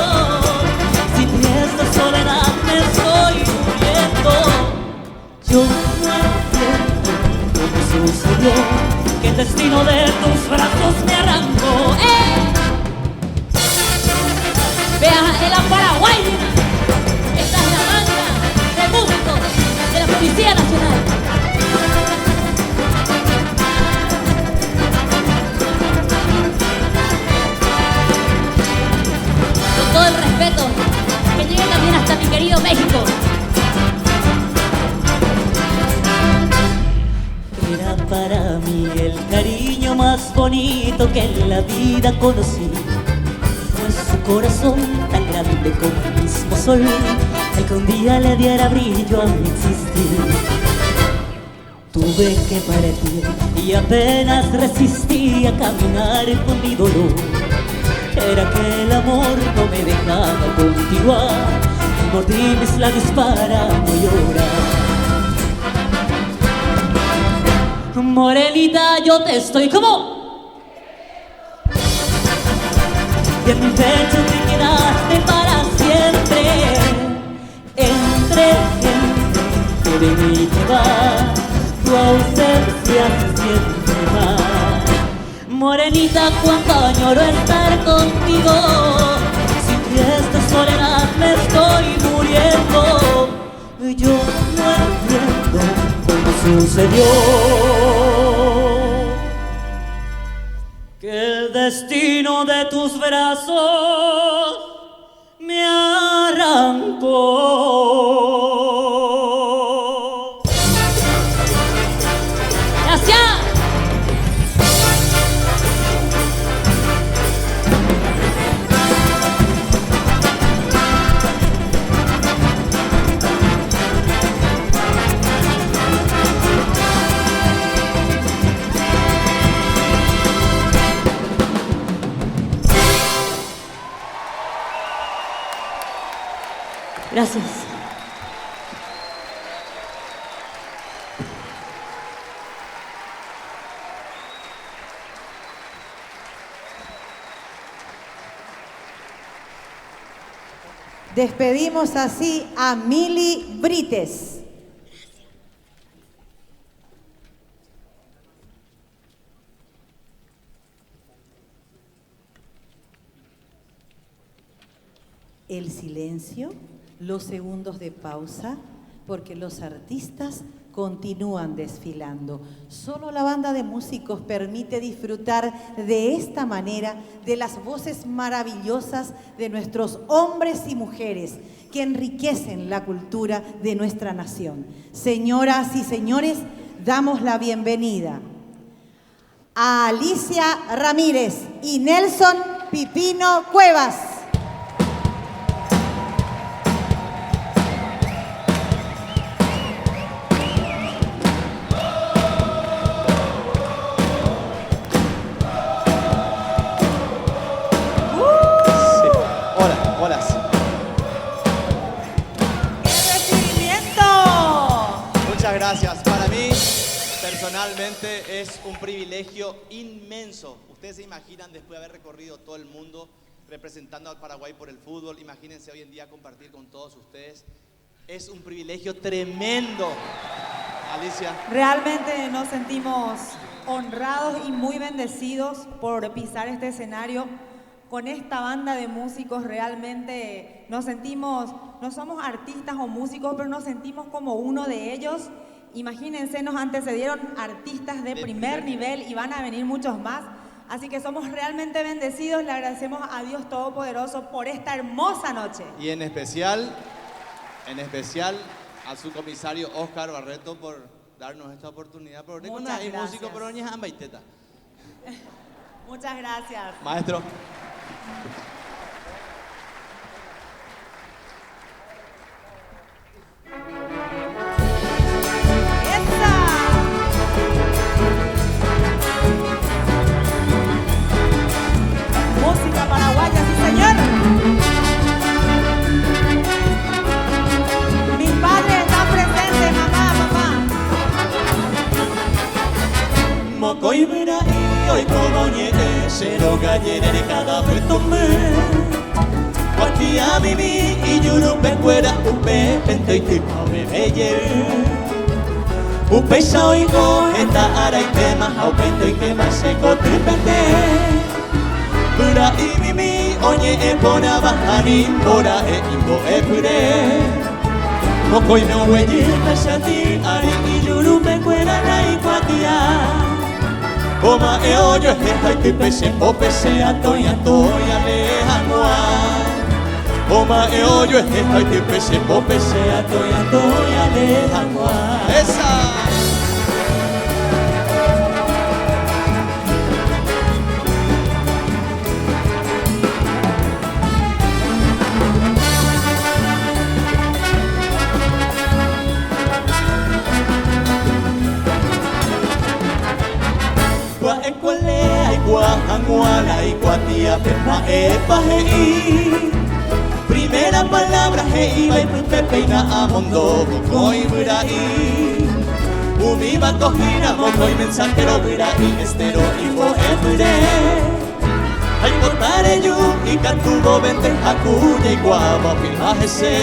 sin ti esta soledad me estoy muriendo. Yo no entiendo cómo sucedió que el destino de tus brazos me arrancó. Vea, en la Paraguay, esta es la banda de músicos de la Policía Nacional. Con todo el respeto, que llegue también hasta mi querido México. Era para mí el cariño más bonito que en la vida conocí. Fue su corazón tan grande como el mismo sol, el que un día le diera brillo a mi existir. Tuve que partir y apenas resistí a caminar con mi dolor. Era que el amor no me dejaba continuar y mordí mis labios para no llorar. Morenita, yo te estoy como y en mi pecho te quedaste para siempre. Entre gente que de mí te va, tu ausencia se siente más. Morenita, cuánto añoro estar contigo, sin esta soledad me estoy muriendo. Yo no entiendo cómo sucedió que el destino de tus brazos me arrancó. ¡Gracias! Gracias. Despedimos así a Mili Brites. El silencio, los segundos de pausa, porque los artistas continúan desfilando. Solo la banda de músicos permite disfrutar de esta manera de las voces maravillosas de nuestros hombres y mujeres que enriquecen la cultura de nuestra nación. Señoras y señores, damos la bienvenida a Alicia Ramírez y Nelson Pipino Cuevas. Gracias. Para mí, personalmente, es un privilegio inmenso. Ustedes se imaginan, después de haber recorrido todo el mundo representando al Paraguay por el fútbol, imagínense hoy en día compartir con todos ustedes. Es un privilegio tremendo. Alicia. Realmente nos sentimos honrados y muy bendecidos por pisar este escenario con esta banda de músicos. Realmente nos sentimos, no somos artistas o músicos, pero nos sentimos como uno de ellos. Imagínense, nos antecedieron artistas de primer nivel y van a venir muchos más. Así que somos realmente bendecidos. Le agradecemos a Dios Todopoderoso por esta hermosa noche. Y en especial al subcomisario Oscar Barreto por darnos esta oportunidad. Muchas gracias. Músico, pero ni jambaiteta. Muchas gracias. Maestro. Música paraguaya, sí señor. Mis padres están presentes, mamá. Mocoy vera y hoy como llegué, cero gallera de cada vez tomé. Cuantia viví y yo no me fuera un pente y que no me veye. Un pesa oigo esta ara y temas aumento y que más se cotripete. Pura y viví oye e pona bajani pora e imbo e pure. Mocoy me huelle pesa ti ari y yo no me fuera la iguatia. Oma e oyo es esta y te pese o pese a toya alejanoa. Oma e oyo es esta y te pese o pese a toya alejanoa. ¡Esa! Kuala y Kuatia Pepa Epa Hei. Primera palabra Hei Bai Pepe na Amondo Bukoi Burai. Umiba Kohina Mokoi Mensajero Burai Estero Ibo Epure. Ay cortare yu y cantubo vente Hakuya y Guaba Pilmajese.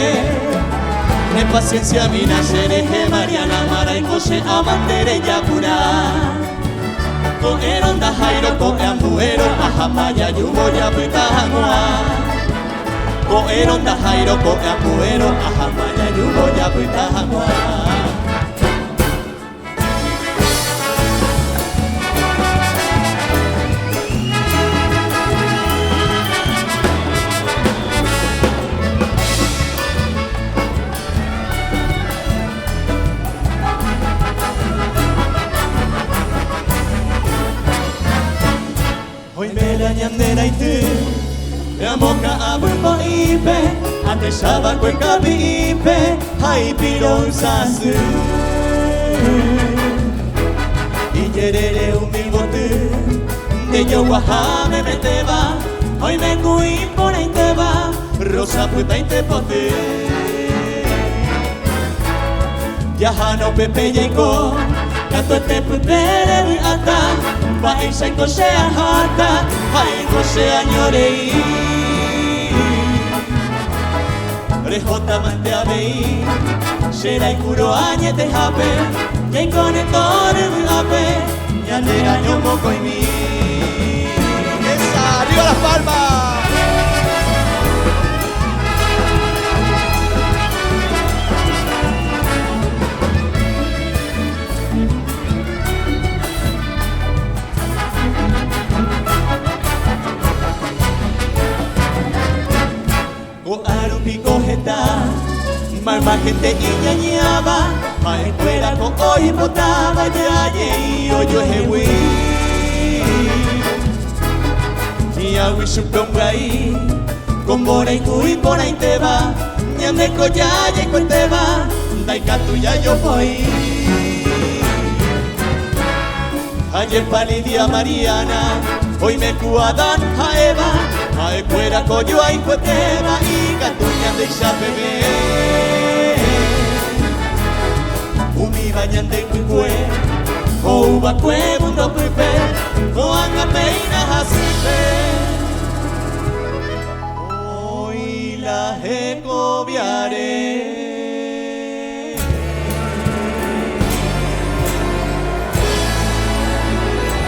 De paciencia mina Shereje Mariana Mara y José Amandere Yapura. Ko eronda jairo ko ambuero ahamaya yubo ya pitahangwa. Ko eronda jairo ko ambuero ahamaya yubo ya pitahangwa. Ñandera y tú, amoka abumbo ipe, atesaba cueca ipe, hay piro sasu. Y yerere un bigote, de yo guajame me te va, hoy me cui por ahí te va, rosa puta y te pote. Yahano pepe yeko, gato te pupere vi ata. Vai sai kosea hata, vai kosea ñorei. Rejota mante abei, será y curo añe te jape, y con el tore mi jape, ya le año moco y mi. ¡Esa! ¡Arriba las palmas! Marma gente y ñañaba, ma escuela con hoy botaba ya y hoyo hewi. Y a wi supongrai, con bora y cui por ahí te va, ñande coya y con te va, dai catu ya yo voy. Ayer palidia Mariana, hoy me cuadan a Eva, a escuela coyo ahí fue teba y catu ñande ya bebé. Umi bañante cuicue, o uba cue mundo pipe, o anga peina hasipe. Hoy la ecobiaré.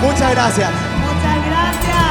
Muchas gracias. Muchas gracias.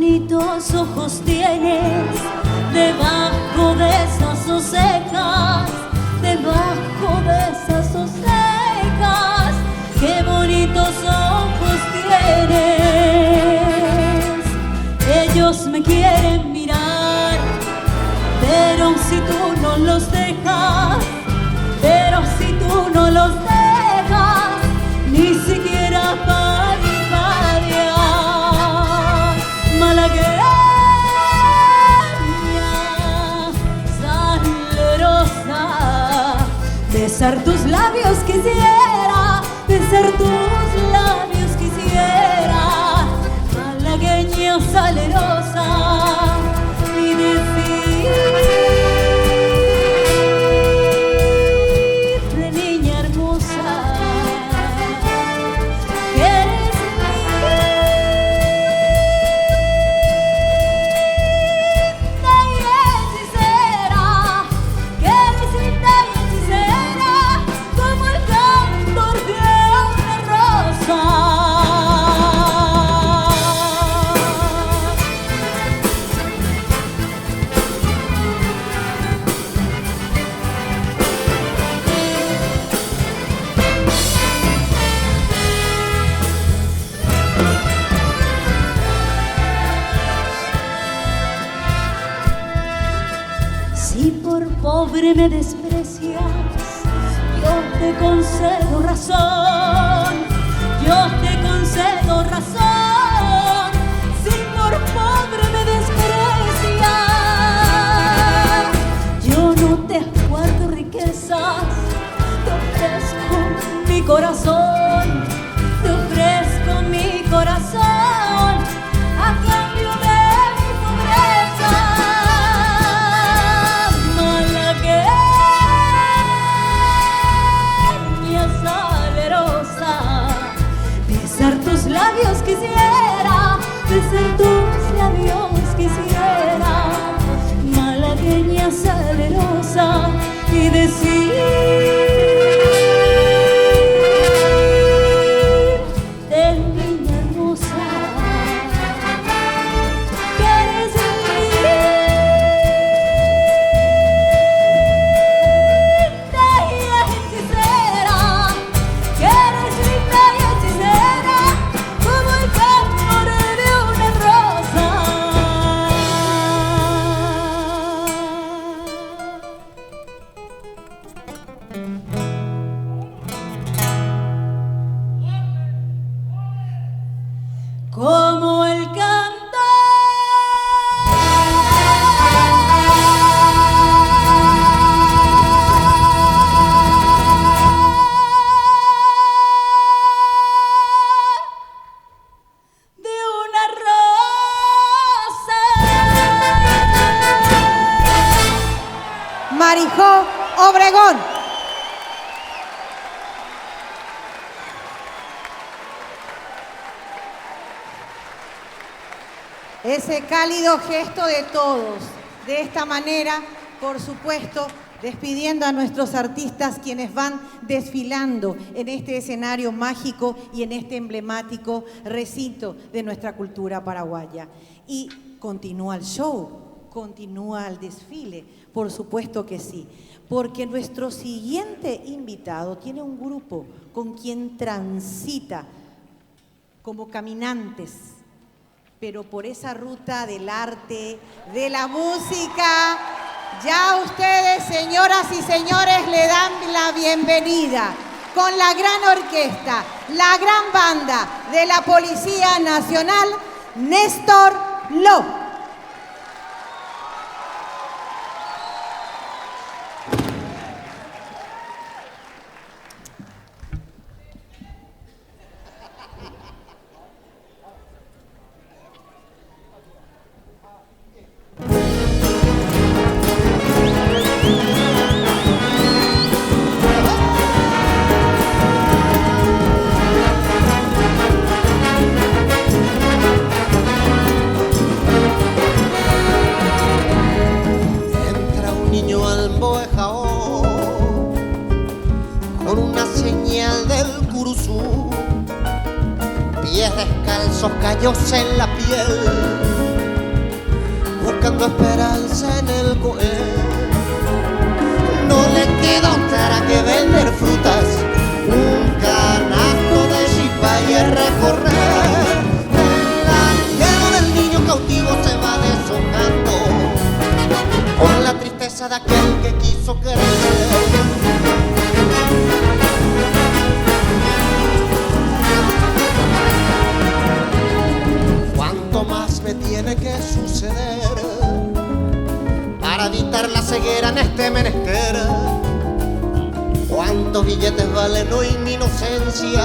bonitos ojos tienes debajo de esas dos cejas, debajo de esas dos cejas. Qué bonitos ojos tienes. Ellos me quieren mirar, pero si tú no los dejas, pero si tú no los dejas, ni siquiera parpadear. Malagueña, salerosa, besar tus labios quisiera, besar tus labios quisiera. salerosa y decirle, niña hermosa, que eres linda y hechicera, que eres linda y hechicera, como el cantor de una rosa. Si por pobre me desprecias, yo te concedo razón, yo te concedo razón. Si por pobre me desprecias, yo no te guardo riquezas, te ofrezco mi corazón, te ofrezco mi corazón a cambio de mi pobreza. Malagueña salerosa, besar tus labios quisiera, besar tus labios quisiera, malagueña salerosa, y decir, niña hermosa, que eres linda y hechicera, que eres linda y hechicera, como el cantor de una rosa. Como el de una rosa. Marijó Obregón. Ese cálido gesto de todos. De esta manera, por supuesto, despidiendo a nuestros artistas quienes van desfilando en este escenario mágico y en este emblemático recinto de nuestra cultura paraguaya. Y continúa el show, continúa el desfile, por supuesto que sí, porque nuestro siguiente invitado tiene un grupo con quien transita como caminantes, pero por esa ruta del arte, de la música. Ya ustedes, señoras y señores, le dan la bienvenida con la gran orquesta, la gran banda de la Policía Nacional, Néstor Lo. Callos en la piel, buscando esperanza en el coel. No le queda otra que vender frutas, un canasto de chipa y el recorrer. El anhelo del niño cautivo se va deshojando con la tristeza de aquel que quiso crecer. Más me tiene que suceder para evitar la ceguera en este menester. Cuántos billetes valen hoy mi inocencia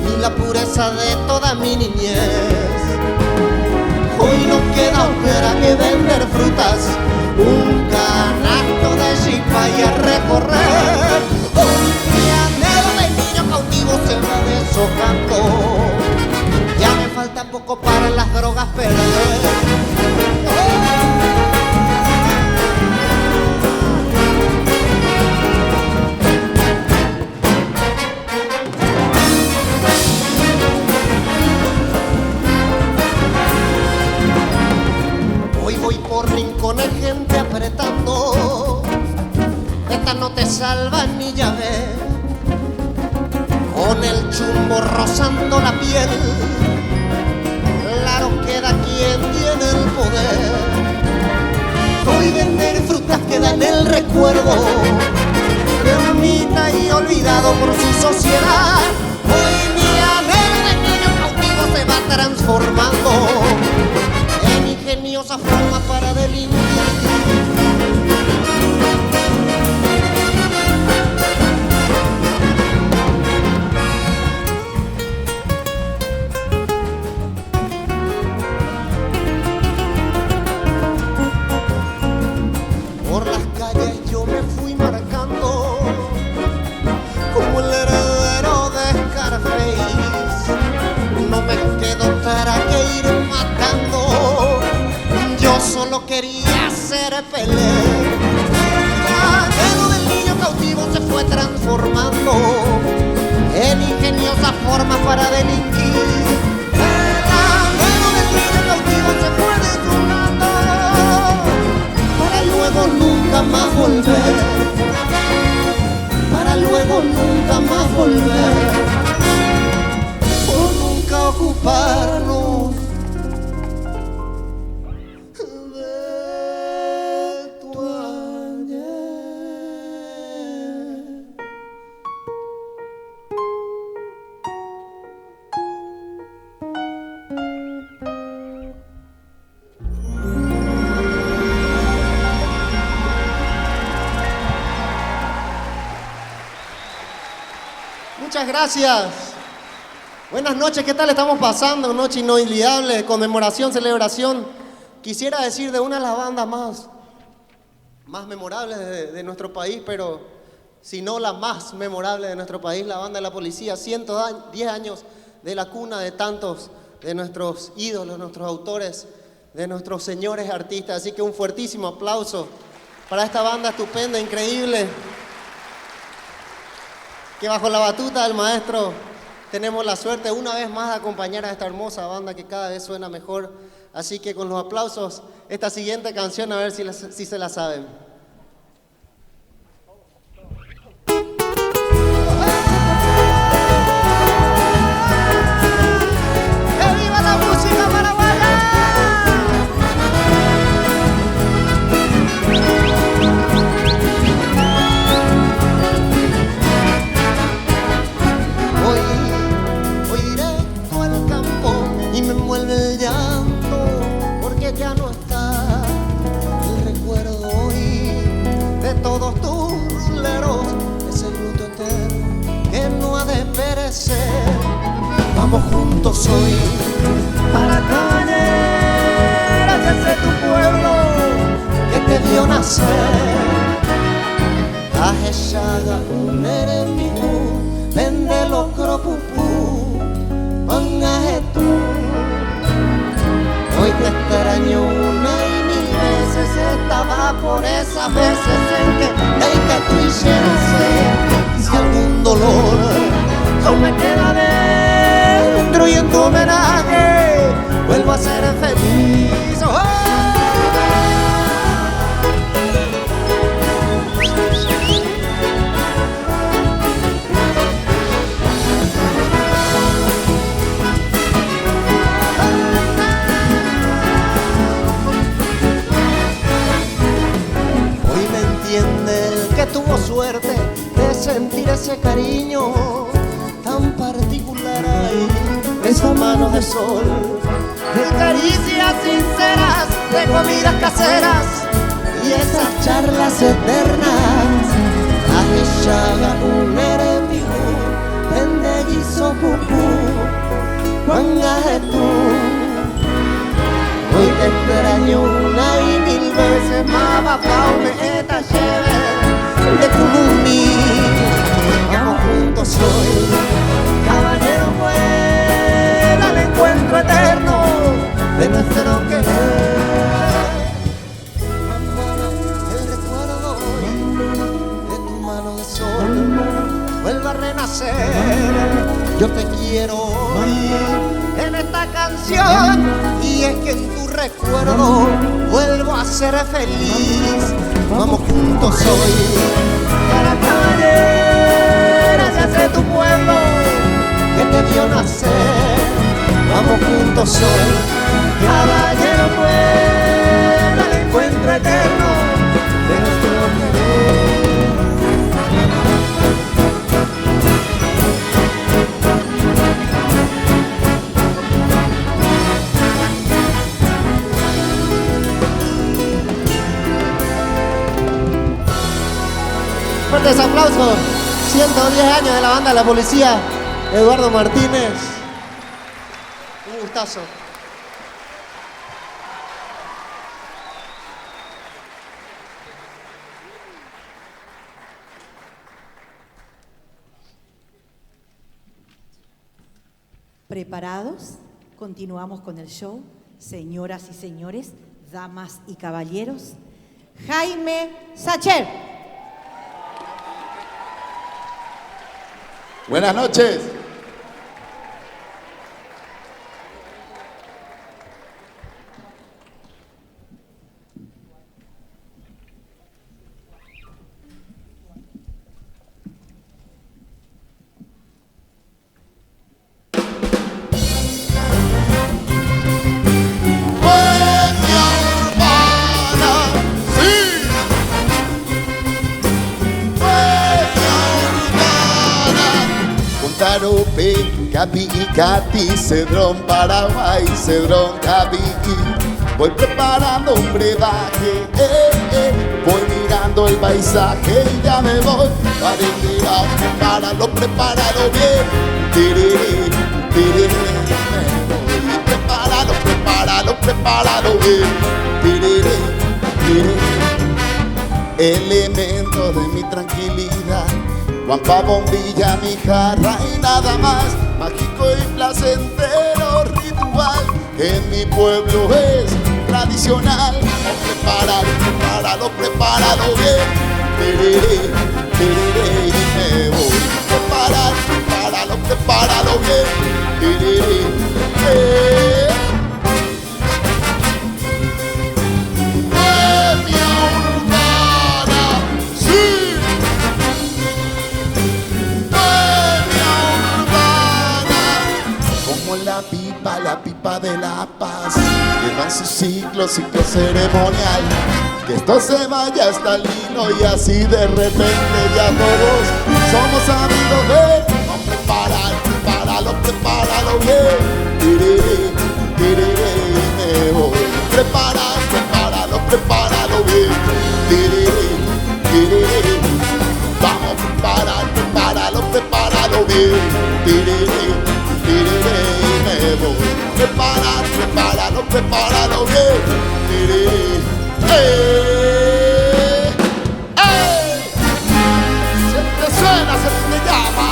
y la pureza de toda mi niñez. Hoy no queda otra que vender frutas, un canasto de chipa y a recorrer. Mi anhelo de niño cautivo se va deshojando. Ya me falta poco para las drogas perder. Hoy voy por rincones, gente apretando. Esta no te salva ni ya ves. Con el chumbo rozando la piel, claro queda quien tiene el poder. Hoy vender frutas queda en el recuerdo, ermita y olvidado por su sociedad. Hoy mi anhelo de niño cautivo se va transformando en ingeniosa forma para delinquir. Por las calles yo me fui marcando como el heredero de Scarface. No me quedó otra que ir matando, yo solo quería ser Pelé. El anhelo del niño cautivo se fue transformando en ingeniosa forma para delinquir. El anhelo del niño cautivo se fue desnudando para luego nunca más volver, para luego nunca más volver, por nunca ocuparnos de tu ayer. Muchas gracias. Buenas noches, ¿qué tal estamos pasando? Noche inolvidable, conmemoración, celebración. Quisiera decir de una de las bandas más memorables de nuestro país, pero si no la más memorable de nuestro país, la banda de la policía. 110 años de la cuna de tantos de nuestros ídolos, nuestros autores, de nuestros señores artistas. Así que un fuertísimo aplauso para esta banda estupenda, increíble, que bajo la batuta del maestro tenemos la suerte una vez más de acompañar a esta hermosa banda que cada vez suena mejor. Así que con los aplausos, esta siguiente canción a ver si se la saben. ¡Que viva la música paraguaya! Voy directo al campo y me envuelve el llanto, porque ya no está el recuerdo hoy de todos tus leros, ese luto eterno que no ha de perecer. Vamos juntos hoy para Cañera, que es tu pueblo que te vio nacer. Ajechaga un enemigo, vende los cropupú, pangaje tú. Hoy te extraño una y mil veces, estaba por esas veces en que tú hicieras si algún dolor aún me queda dentro y en tu homenaje vuelvo a ser feliz. ¡Oh! Tuvo suerte de sentir ese cariño tan particular ahí, esa mano de sol, de caricias sinceras, de comidas caseras y esas charlas eternas. Ajechaga un enemigo, vende guiso pupú, guangaje tú. extraño una y mil veces más bajado me esta chévere de Cumumí. Vamos juntos hoy, caballero, fuera al encuentro eterno de nuestro querer. El recuerdo de tu mano de sol vuelve a renacer. Yo te quiero hoy en esta canción, y es que en tu recuerdo vuelvo a ser feliz. Vamos juntos hoy, para caballeras de tu pueblo que te vio nacer. Vamos juntos hoy, caballero, fuera al encuentro eterno de nuestro querer. Fuertes aplausos, 110 años de la banda de la policía, Eduardo Martínez. Un gustazo. ¿Preparados? Continuamos con el show. Señoras y señores, damas y caballeros, Jaime Sacher. Buenas noches. Capi y Cati, Cedrón, Paraguay, Cedrón, Capi. Voy preparando un brebaje, voy mirando el paisaje y ya me voy para el día. Prepáralo bien, tiriri, tiriri, me voy. Prepáralo bien, tiriri, tiriri. Elementos de mi tranquilidad, guampa, bombilla, mi jarra y nada más. Mágico y placentero ritual en mi pueblo es tradicional. Prepáralo bien, y me voy. Prepáralo bien, la pipa de la paz, llevan su ciclo ceremonial. Que esto se vaya hasta el hilo y así de repente ya todos somos amigos de. Prepáralo bien, tiriri, me voy. Prepáralo bien, tiriri. Vamos, prepáralo bien, tiriri, me voy. Prepáralo bien. Siempre suena, siempre me llama.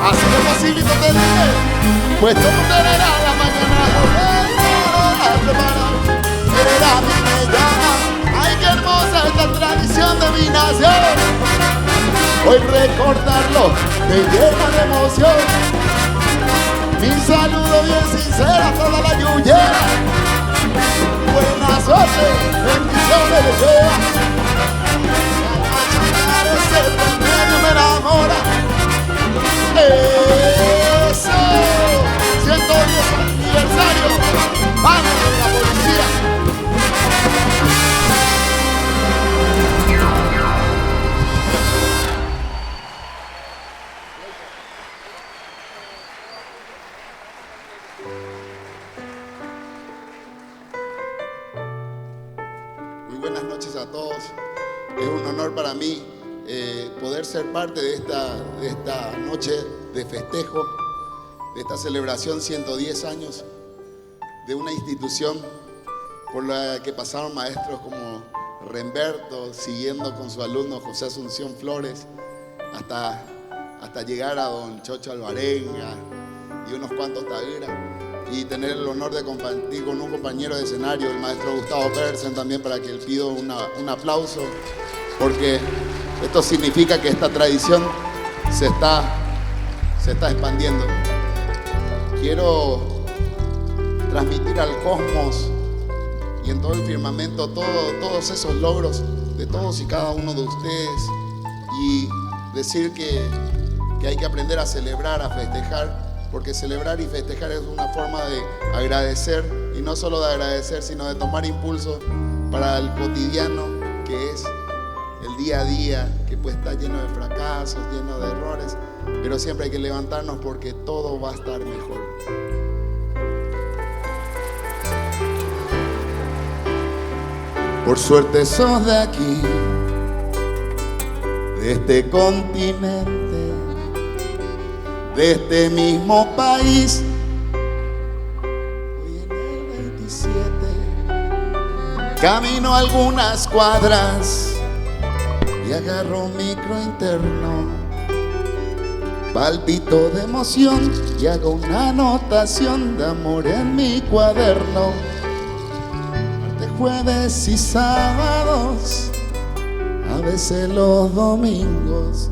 Así de facilito te diré, pues tú no te verás la mañana. A mí me llama. Ay, qué hermosa esta tradición de mi nación. Hoy recordarlo me llena de emoción. Mi saludo bien sincero a toda la yuyera. Buena suerte, bendiciones les sea. Ese medio me enamora. Eso, 110 aniversario. Vamos con la policía. Buenas noches a todos. Es un honor para mí poder ser parte de esta noche de festejo, de esta celebración 110 años de una institución por la que pasaron maestros como Remberto, siguiendo con su alumno José Asunción Flores, hasta llegar a don Chocho Alvarenga y unos cuantos Tavira, y tener el honor de compartir con un compañero de escenario, el maestro Gustavo Persen, también, para que le pido un aplauso, porque esto significa que esta tradición se está expandiendo. Quiero transmitir al cosmos y en todo el firmamento todos esos logros de todos y cada uno de ustedes, y decir que hay que aprender a celebrar, a festejar, porque celebrar y festejar es una forma de agradecer, y no solo de agradecer, sino de tomar impulso para el cotidiano, que es el día a día, que pues está lleno de fracasos, lleno de errores, pero siempre hay que levantarnos porque todo va a estar mejor. Por suerte sos de aquí, de este continente, de este mismo país. Hoy en el 27 camino algunas cuadras y agarro un micro interno, palpito de emoción y hago una anotación de amor en mi cuaderno. Jueves y sábados, a veces los domingos.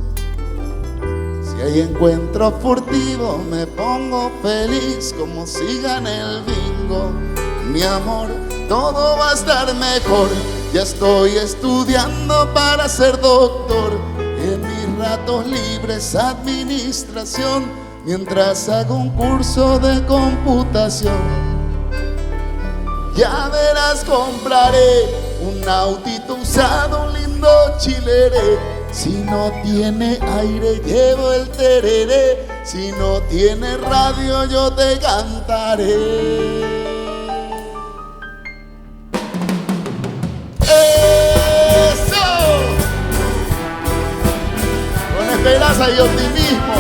Si hay encuentro furtivo, me pongo feliz como si gane el bingo. Mi amor, todo va a estar mejor. Ya estoy estudiando para ser doctor. En mis ratos libres, administración, mientras hago un curso de computación. Ya verás, compraré un autito usado, un lindo chilere. Si no tiene aire, llevo el tereré. Si no tiene radio, yo te cantaré. ¡Eso! Con esperanza y optimismo.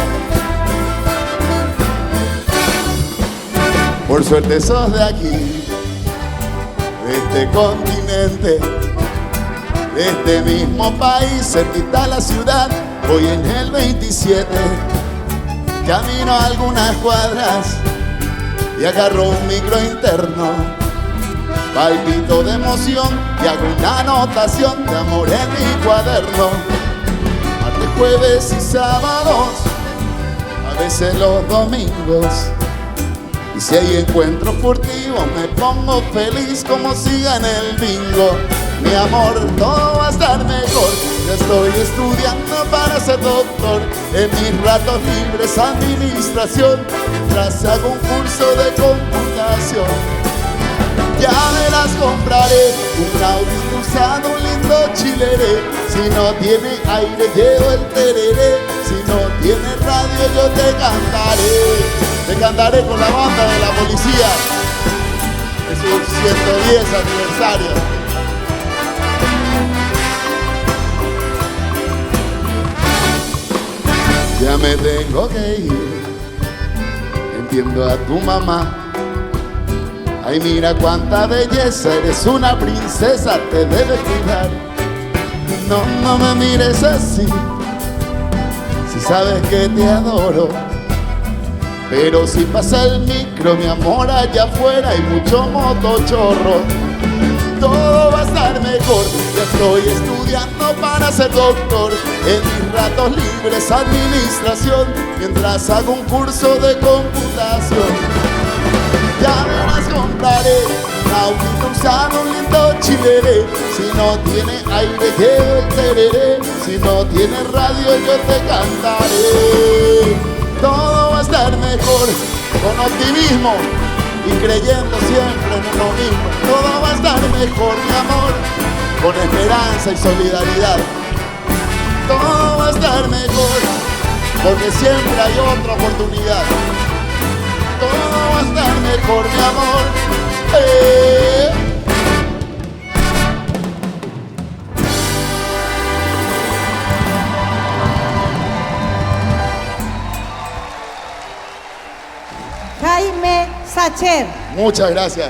Por suerte sos de aquí, de este continente, de este mismo país, cerquita la ciudad. Voy en el 27, camino algunas cuadras y agarro un micro interno, palpito de emoción y hago una anotación de amor en mi cuaderno. Martes, jueves y sábados, a veces los domingos. Y si hay encuentro furtivo, me pongo feliz como si gane el bingo. Mi amor, todo va a estar mejor. Ya estoy estudiando para ser doctor. En mis ratos libres, administración, mientras hago un curso de computación. Ya verás, compraré un autito usado, un lindo chilere. Si no tiene aire, llevo el tereré. Si no tiene radio, yo te cantaré. Te cantaré con la banda de la policía de su 110 aniversario. Ya me tengo que ir, entiendo a tu mamá. Ay, mira cuánta belleza, eres una princesa, te debes cuidar. No me mires así, si sabes que te adoro. Pero si pasa el micro, mi amor, allá afuera hay mucho motochorro. Todo va a estar mejor, ya estoy estudiando para ser doctor. En mis ratos libres, administración, mientras hago un curso de computación. Ya verás, compraré un autito usado, un lindo chilere. Si no tiene aire, llevo el tereré. Si no tiene radio, yo te cantaré. Todo va a estar mejor, con optimismo y creyendo siempre en uno mismo. Todo va a estar mejor, mi amor, con esperanza y solidaridad. Todo va a estar mejor, porque siempre hay otra oportunidad. Todo va a estar mejor, mi amor. Jaime Sacher. Muchas gracias.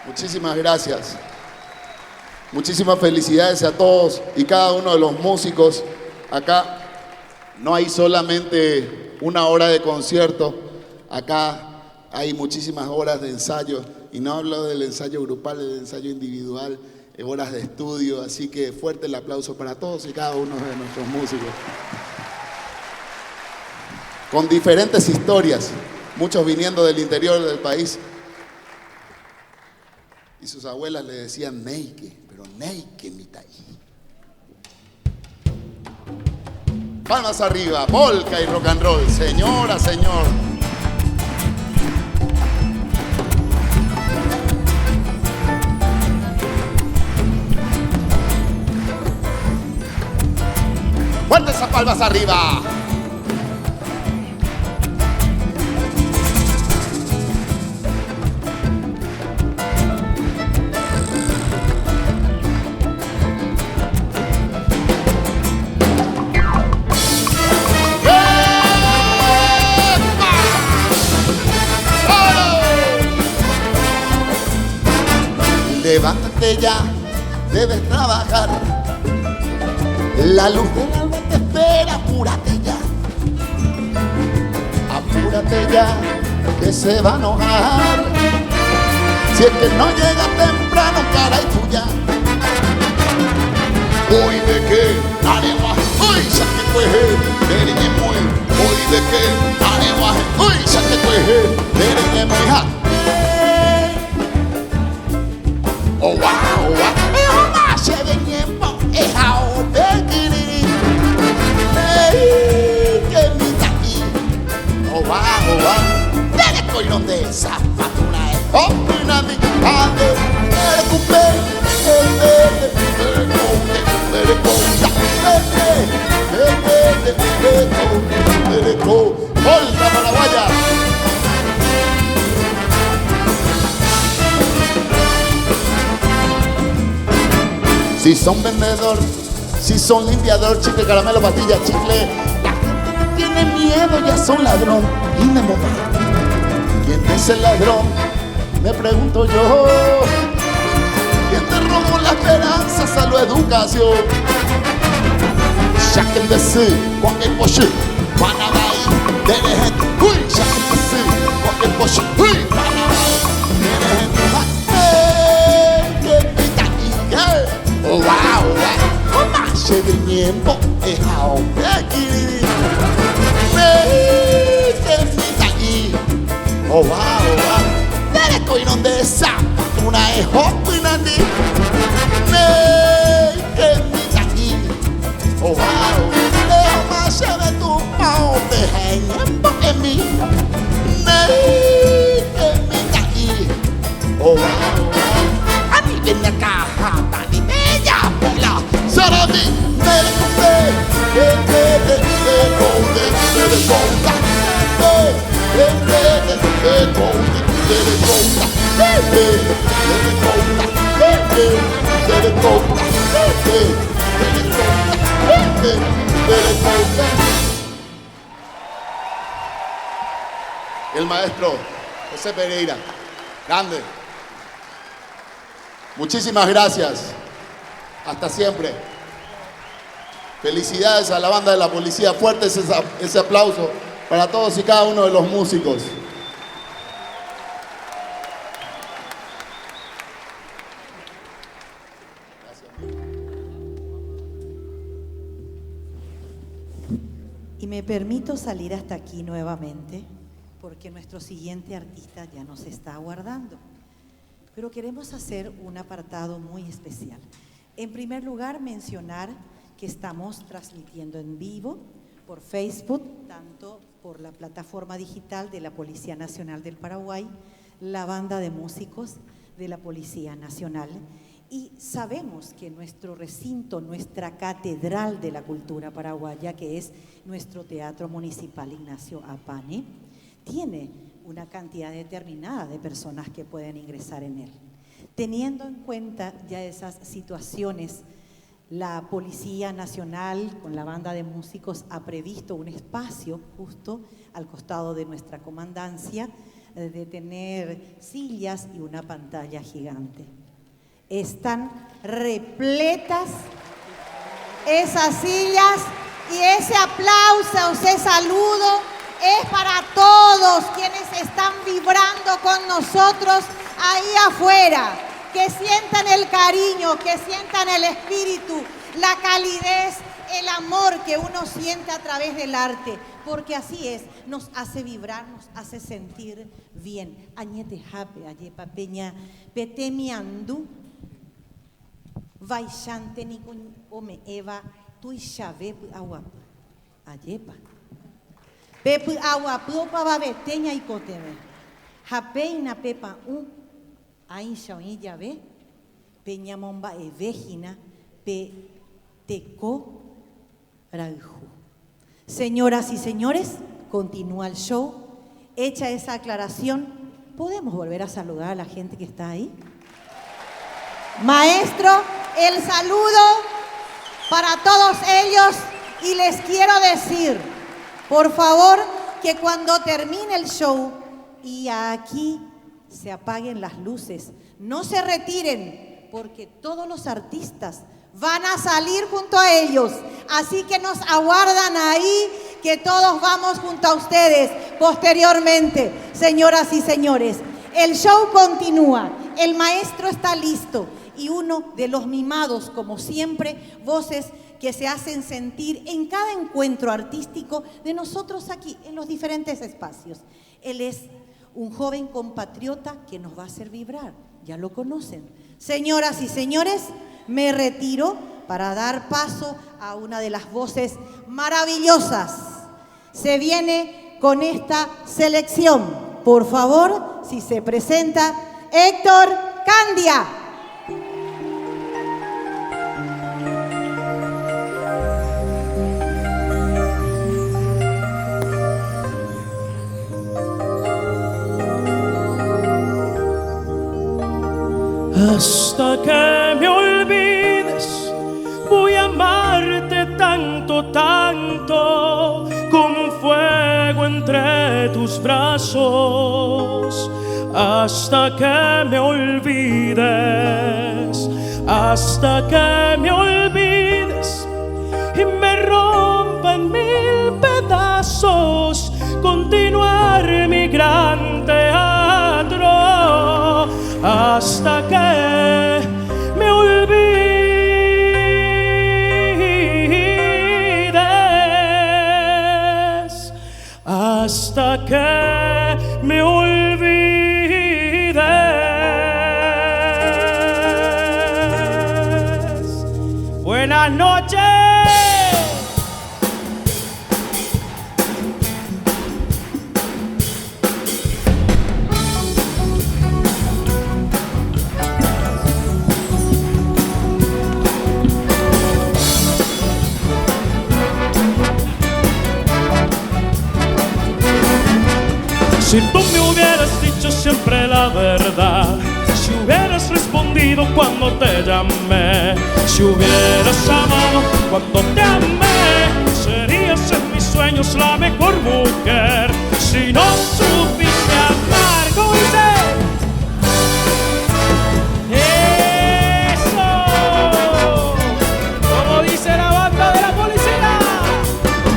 Muchísimas gracias. Muchísimas felicidades a todos y cada uno de los músicos. Acá no hay solamente una hora de concierto, acá hay muchísimas horas de ensayo. Y no hablo del ensayo grupal, del ensayo individual, horas de estudio. Así que fuerte el aplauso para todos y cada uno de nuestros músicos. Con diferentes historias, muchos viniendo del interior del país. Y sus abuelas le decían Neike, pero Neike mitaí. Palmas arriba, polka y rock and roll, señora, señor. Fuerte esas palmas arriba. Levántate ya, debes trabajar. La luz del alba te espera, apúrate ya. Apúrate ya, que se va a enojar. Si es que no llega temprano, caray tuya. Hoy de que arewa, hoy ya que cueje, derine muy. Hoy de que arewa, hoy ya que cueje, derine muy ha. Oh wow, wow, más se ven tiempo, es ahora que mi taquí. Oh wow, dale coño de esa fatura es opina mi padre, me recupé, ¡Volta paraguaya! Si son vendedor, si son limpiador, chicle, caramelo, pastilla, chicle, la gente no tiene miedo, ya son ladrón. Y me moja. ¿Quién es el ladrón? Me pregunto yo. ¿Quién te robó la esperanza, salud, educación? Ya que empecé con el poche, Panamá, de gente, uy, ya que empecé con el poche, uy, Panamá, de gente, oh wow, wow, más se ve tiempo, es ahora que oh wow, wow, dale coino de esa, una es hopina de que mi aquí, oh wow, leo más se ve tu pao de tiempo en mí, que mi aquí, oh wow, a mí viene acá, Dani Bella, Pola, Sarami, el maestro José Pereira, grande. Muchísimas gracias. Hasta siempre. Felicidades a la banda de la policía. Fuerte ese aplauso para todos y cada uno de los músicos. Y me permito salir hasta aquí nuevamente porque nuestro siguiente artista ya nos está aguardando. Pero queremos hacer un apartado muy especial. En primer lugar, mencionar que estamos transmitiendo en vivo por Facebook, tanto por la plataforma digital de la Policía Nacional del Paraguay, la banda de músicos de la Policía Nacional. Y sabemos que nuestro recinto, nuestra catedral de la cultura paraguaya, que es nuestro Teatro Municipal Ignacio Apane, tiene una cantidad determinada de personas que pueden ingresar en él. Teniendo en cuenta ya esas situaciones, la Policía Nacional con la banda de músicos ha previsto un espacio justo al costado de nuestra comandancia, de tener sillas y una pantalla gigante. Están repletas esas sillas y ese aplauso, ese saludo es para todos quienes están vibrando con nosotros ahí afuera. Que sientan el cariño, que sientan el espíritu, la calidez, el amor que uno siente a través del arte. Porque así es, nos hace vibrar, nos hace sentir bien. Añete jape, ayepa peña, petemi andu, vaixante ni ome eva, tui chave agua, ayepa. Pepu agua propa babeteña y coteve. Japeina pepa Ahí ya ve, peñamomba evégina, pe teco rauju. Señoras y señores, continúa el show. Hecha esa aclaración, ¿podemos volver a saludar a la gente que está ahí? Maestro, el saludo para todos ellos y les quiero decir, por favor, que cuando termine el show y aquí se apaguen las luces, no se retiren, porque todos los artistas van a salir junto a ellos, así que nos aguardan ahí, que todos vamos junto a ustedes posteriormente. Señoras y señores, el show continúa, el maestro está listo y uno de los mimados, como siempre, voces que se hacen sentir en cada encuentro artístico de nosotros aquí, en los diferentes espacios. Él es un joven compatriota que nos va a hacer vibrar, ya lo conocen. Señoras y señores, me retiro para dar paso a una de las voces maravillosas. Se viene con esta selección. Por favor, si se presenta Héctor Candia. Hasta que me olvides, voy a amarte tanto, tanto, como un fuego entre tus brazos. Hasta que me olvides, hasta que me olvides y me rompan mil pedazos, continuar mi gran teatro. Hasta que me olvides, hasta que me olvides. Buenas noches. Si tú me hubieras dicho siempre la verdad, si hubieras respondido cuando te llamé, si hubieras amado cuando te amé, serías en mis sueños la mejor mujer. Si no supiste amar, ¿cómo dice? ¡Eso! Como dice la banda de la policía.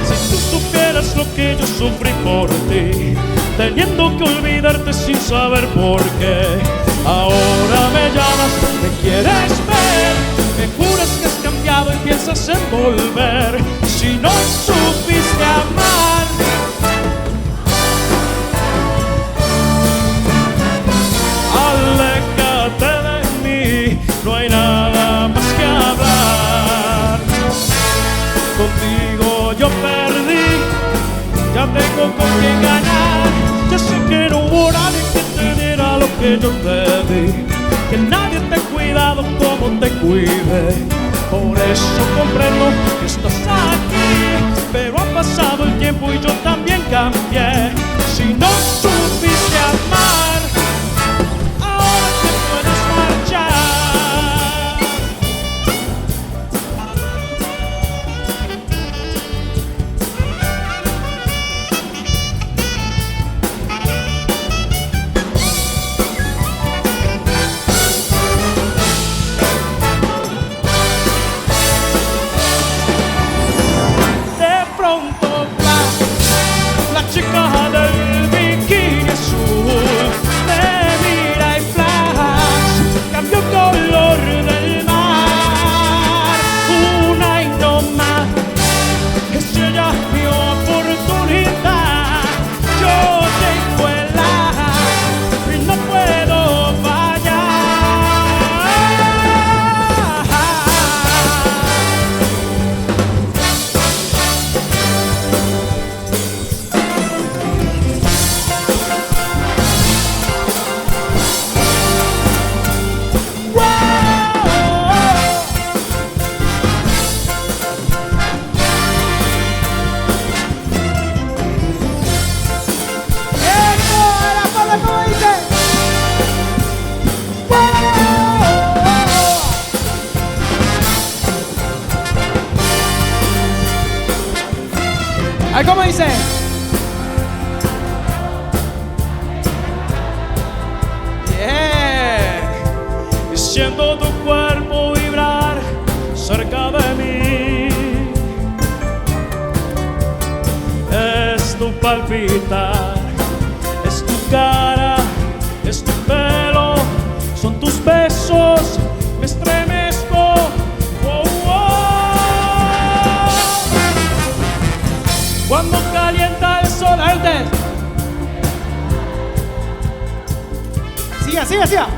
Si tú supieras lo que yo sufrí por ti, teniendo que olvidarte sin saber por qué. Ahora me llamas, me quieres ver, me juras que has cambiado y piensas en volver. Si no supiste amar, aléjate de mí, no hay nada más que hablar. Contigo yo perdí, ya tengo con quién ganar. Yo sé que no hubo nadie que te diera lo que yo te di, que nadie te ha cuidado como te cuidé. Por eso comprendo que estás aquí, pero ha pasado el tiempo y yo también cambié. Si no supiste amar, ahora te puedes marchar. La chica del bikini azul me mira y flash, cambió el color del mar. Una y no más, es ella mi oportunidad. Yo tengo el as y no puedo fallar. ¿Cómo dice? Yeah. Y siento tu cuerpo vibrar cerca de mí, es tu palpitar, es tu cara, es tu pelo, son tus besos, me estremezco. Cuando calienta el sol, ¿oíste? Siga, siga, siga.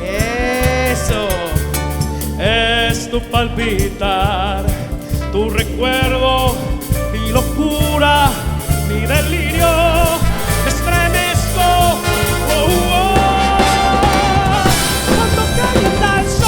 Eso es tu palpitar, tu recuerdo, mi locura, mi delirio, me estremezco. Oh, oh. Cuando calienta el sol.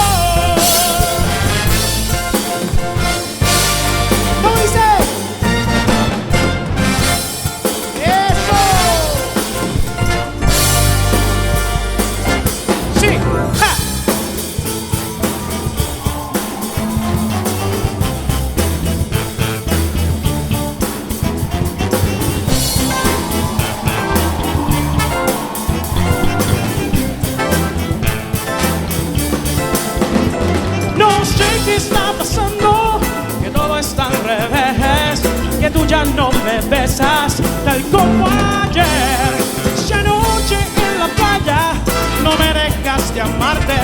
¿Qué está pasando? Que todo está al revés, que tú ya no me besas tal como ayer. Esa noche en la playa no me dejas de amarte,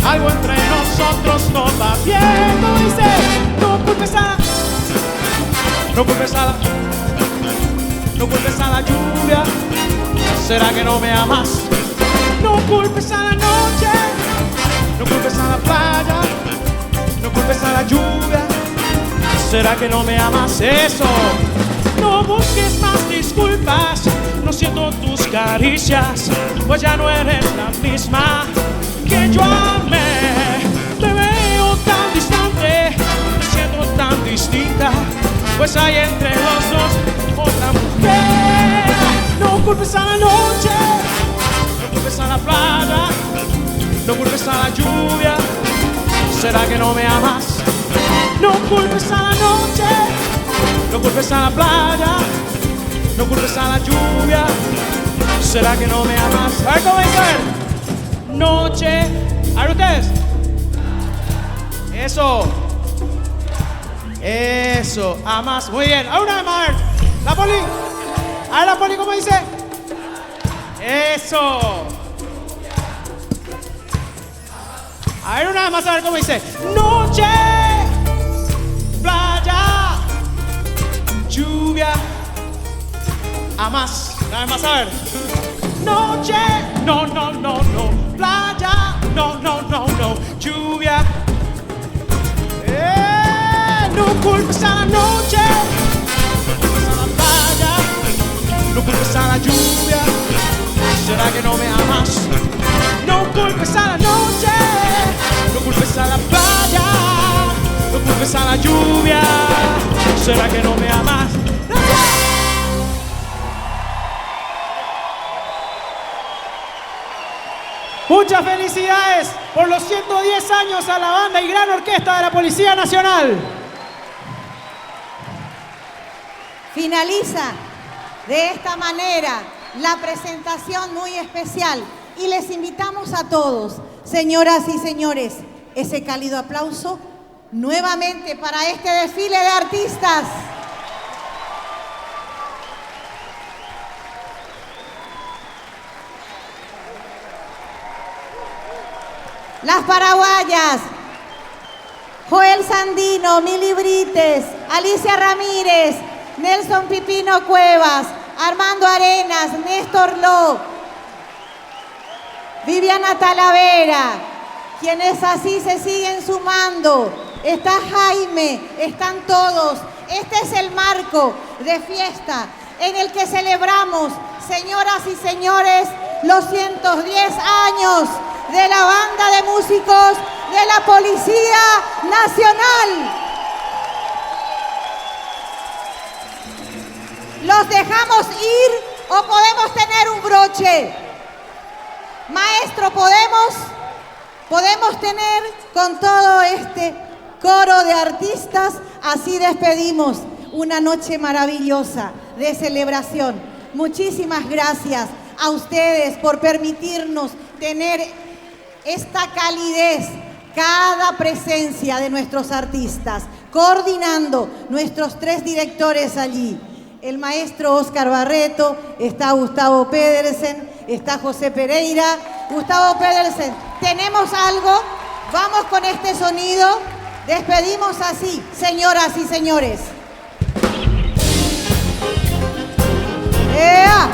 algo entre nosotros no va bien. No dice, no culpes a la lluvia, ¿será que no me amas? No culpes a la noche, no culpes a la playa, no culpes a la lluvia, ¿será que no me amas? Eso, no busques más disculpas, no siento tus caricias, pues ya no eres la misma que yo amé. Te veo tan distante, me siento tan distinta, pues hay entre los dos otra mujer. No culpes a la noche, no culpes a la playa, no culpes a la lluvia, ¿será que no me amas? No culpes a la noche, no culpes a la playa, no culpes a la lluvia, ¿será que no me amas? A ver, ¿cómo dice? Noche, a ver ustedes. Eso, amas, muy bien. A una vez más, a ver, la poli. A ver, la poli, ¿cómo dice? Eso. A ver, una vez más, a ver cómo dice. Noche, playa, lluvia, amas. Una vez más, a ver. Noche, no, no, no, no. Playa, no, no, no, no. Lluvia. No culpes a la noche, no culpes a la playa, no culpes a la lluvia, ¿será que no me amas? No culpes a la noche, no culpes a la playa, no culpes a la lluvia, ¿será que no me amas? Muchas felicidades por los 110 años a la banda y gran orquesta de la Policía Nacional. Finaliza de esta manera la presentación muy especial y les invitamos a todos, señoras y señores, ese cálido aplauso nuevamente para este desfile de artistas. Las paraguayas, Joel Sandino, Mili Brites, Alicia Ramírez, Nelson Pipino Cuevas, Armando Arenas, Néstor Ló, Viviana Talavera, quienes así se siguen sumando. Está Jaime, están todos. Este es el marco de fiesta en el que celebramos, señoras y señores, los 110 años de la banda de músicos de la Policía Nacional. ¿Los dejamos ir o podemos tener un broche? Maestro, ¿podemos tener con todo este coro de artistas? Así despedimos una noche maravillosa de celebración. Muchísimas gracias a ustedes por permitirnos tener esta calidez, cada presencia de nuestros artistas, coordinando nuestros 3 directores allí. El maestro Oscar Barreto, está Gustavo Pedersen, está José Pereira. Gustavo Pedersen, ¿tenemos algo? Vamos con este sonido. Despedimos así, señoras y señores. ¡Ea!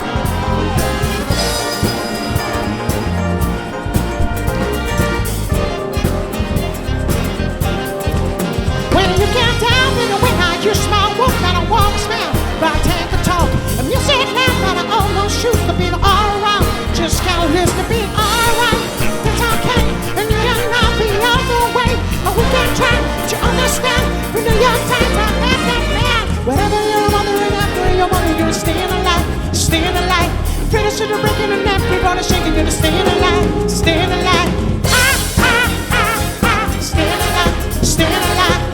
When you count down in the winter, you smell wolf and a warm smell. But I take a talk, and you say now that I almost shoot the beat all around. Just can't listen to be alright. That's okay, and you'll not be on the way. But we can try to understand the New York Times are that man. Whatever you're wondering after you're wondering, you're staying alive, staying alive. Finish to the breaking and everybody shaking, you're staying alive, staying alive. Staying alive, staying alive.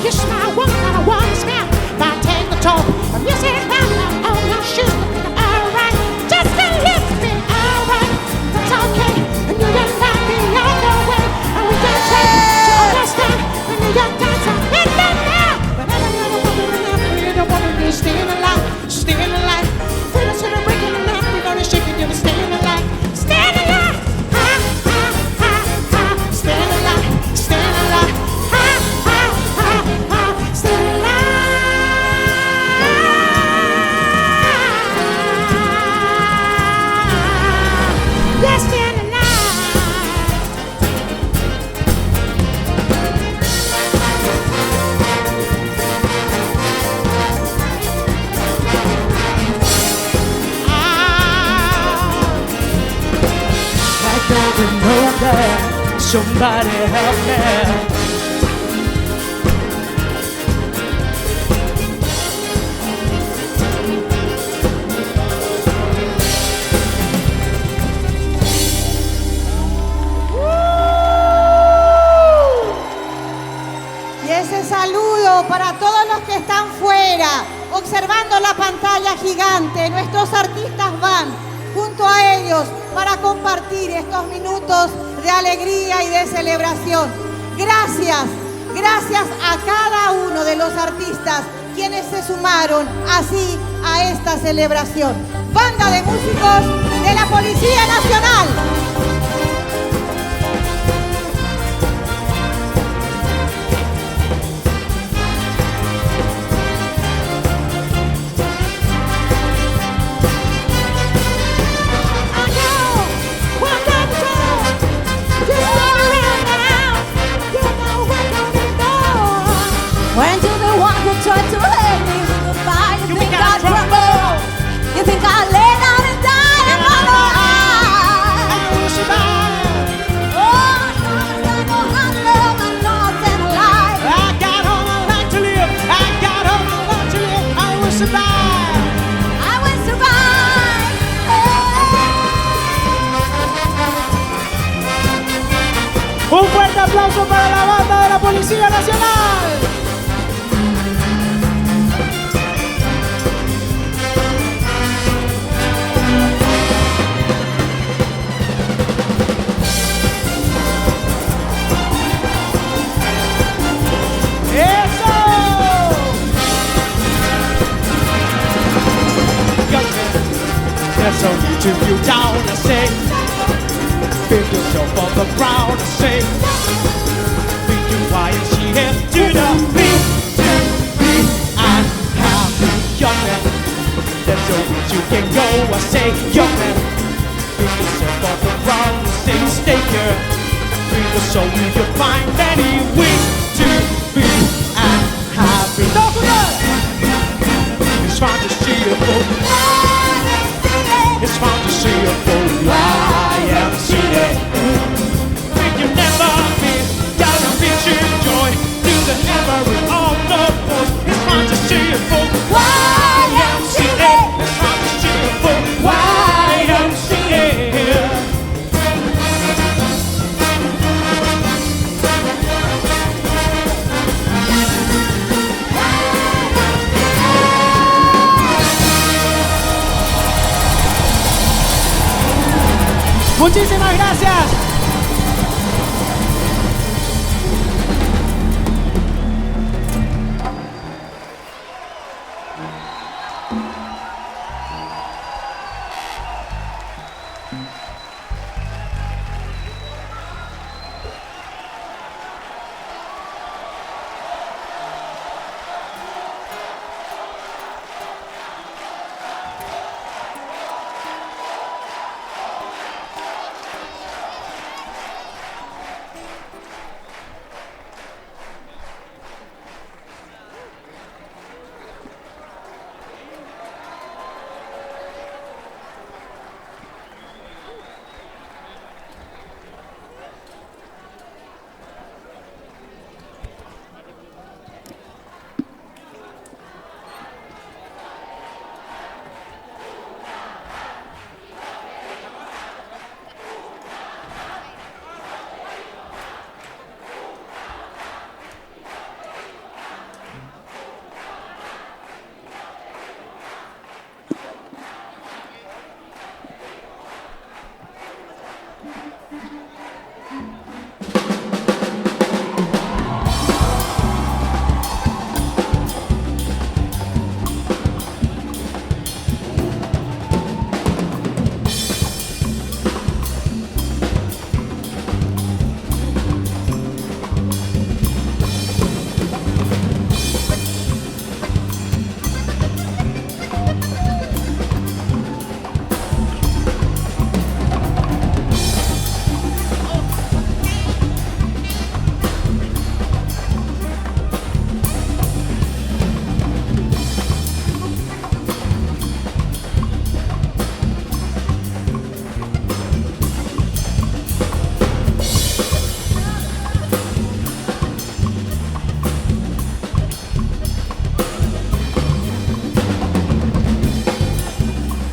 You smile, one kind of one smell. Now take the talk. And you say now, oh, no shoes, alright. Just a little bit, alright. That's okay. And you just not be on the way. And we can try to understand. And you got time to let them now. Whatever you're wondering after, you're the one who's staying alive, staying alive. Feel us in the breaking and now we're gonna shake it, you're staying alive, staying alive. Staying alive, staying alive. Somebody help me. Y ese saludo para todos los que están fuera, observando la pantalla gigante. Nuestros artistas van junto a ellos para compartir estos minutos de alegría y de celebración. Gracias, gracias a cada uno de los artistas quienes se sumaron así a esta celebración. Banda de músicos de la Policía Nacional. Weren't you the one who tried to hurt me with the fire? You think I'd crumble? You think I'd lay down and die and run away? I will survive. Oh, I know how to love, I know how to alive. I got all my life to live. I got all my life to live. I will survive. I will survive. Un fuerte aplauso para la banda de la Policía Nacional. to you down. I say, pick yourself off the ground. I say, beat you YMCA to the beat, and happy young man. That's the way you can go. I say, young man, pick yourself off the ground. I say, stay here. Free the soul you can find any way to be and happy. It's fun to see you go. It's fun to see you go. YMCA. Think you never been down and feel your joy. Do the every all the boys. It's fun to see you go. YMCA. It's fun to see you go. YMCA. Muchísimas gracias.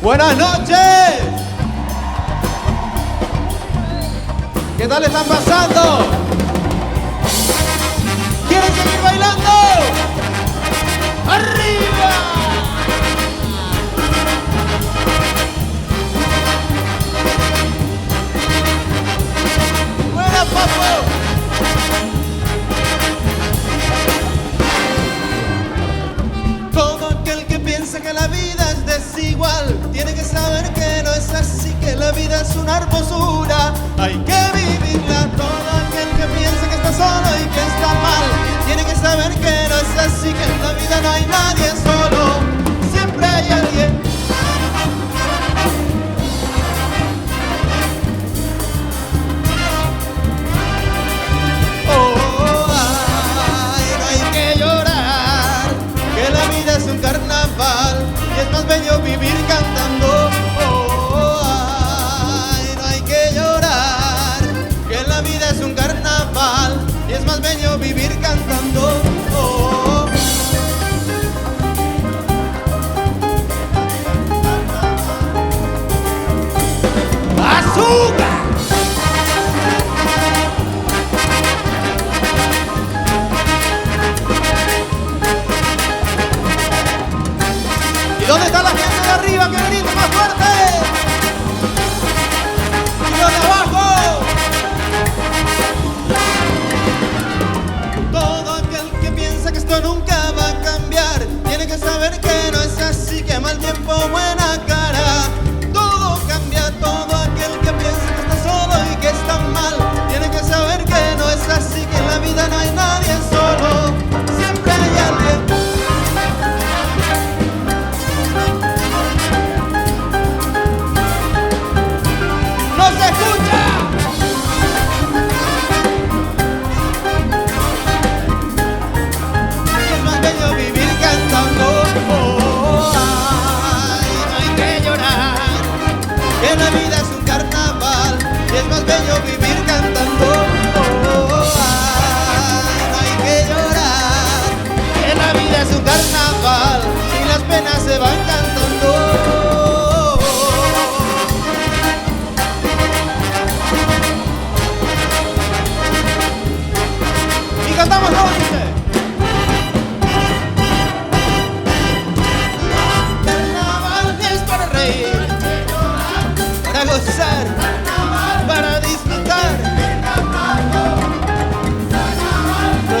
Buenas noches. ¿Qué tal están pasando? ¿Quieren seguir bailando? ¡Arriba! ¡Buena, papo! Todo aquel que piensa que la vida es desigual tiene que saber que no es así, que la vida es una hermosura, hay que vivirla. Todo aquel que piensa que está solo y que está mal tiene que saber que no es así, que en la vida no hay nadie solo, siempre hay alguien. Oh, ay, no hay que llorar, que la vida es un carnaval y es más bello vivir cantando. Oh, ay, no hay que llorar, que la vida es un carnaval y es más bello vivir cantando. Oh. ¡Azúcar! ¿Y dónde está la gente de arriba que grita más fuerte? ¡Y los de abajo! Todo aquel que piensa que esto nunca va a cambiar tiene que saber que no es así, que mal tiempo, buena cara, todo cambia.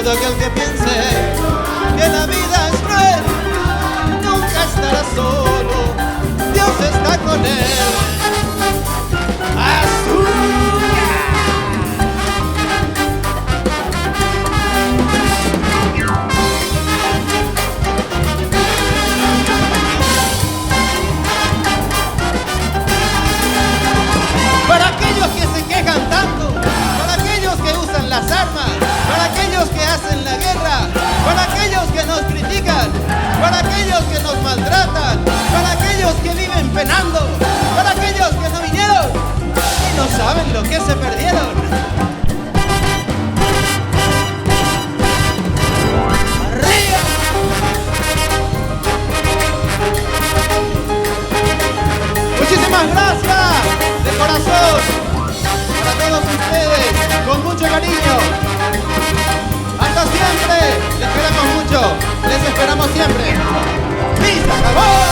todo aquel que piense que la vida es cruel nunca estará solo, Dios está con él. Para aquellos que se quejan tanto, para aquellos que usan las armas, para aquellos que hacen la guerra, para aquellos que nos critican, para aquellos que nos maltratan, para aquellos que viven penando, para aquellos que no vinieron y no saben lo que se perdieron. ¡Arriba! Muchísimas gracias de corazón para todos ustedes, con mucho cariño. Hasta siempre, les queremos mucho, les esperamos siempre. ¡Listo, acabó!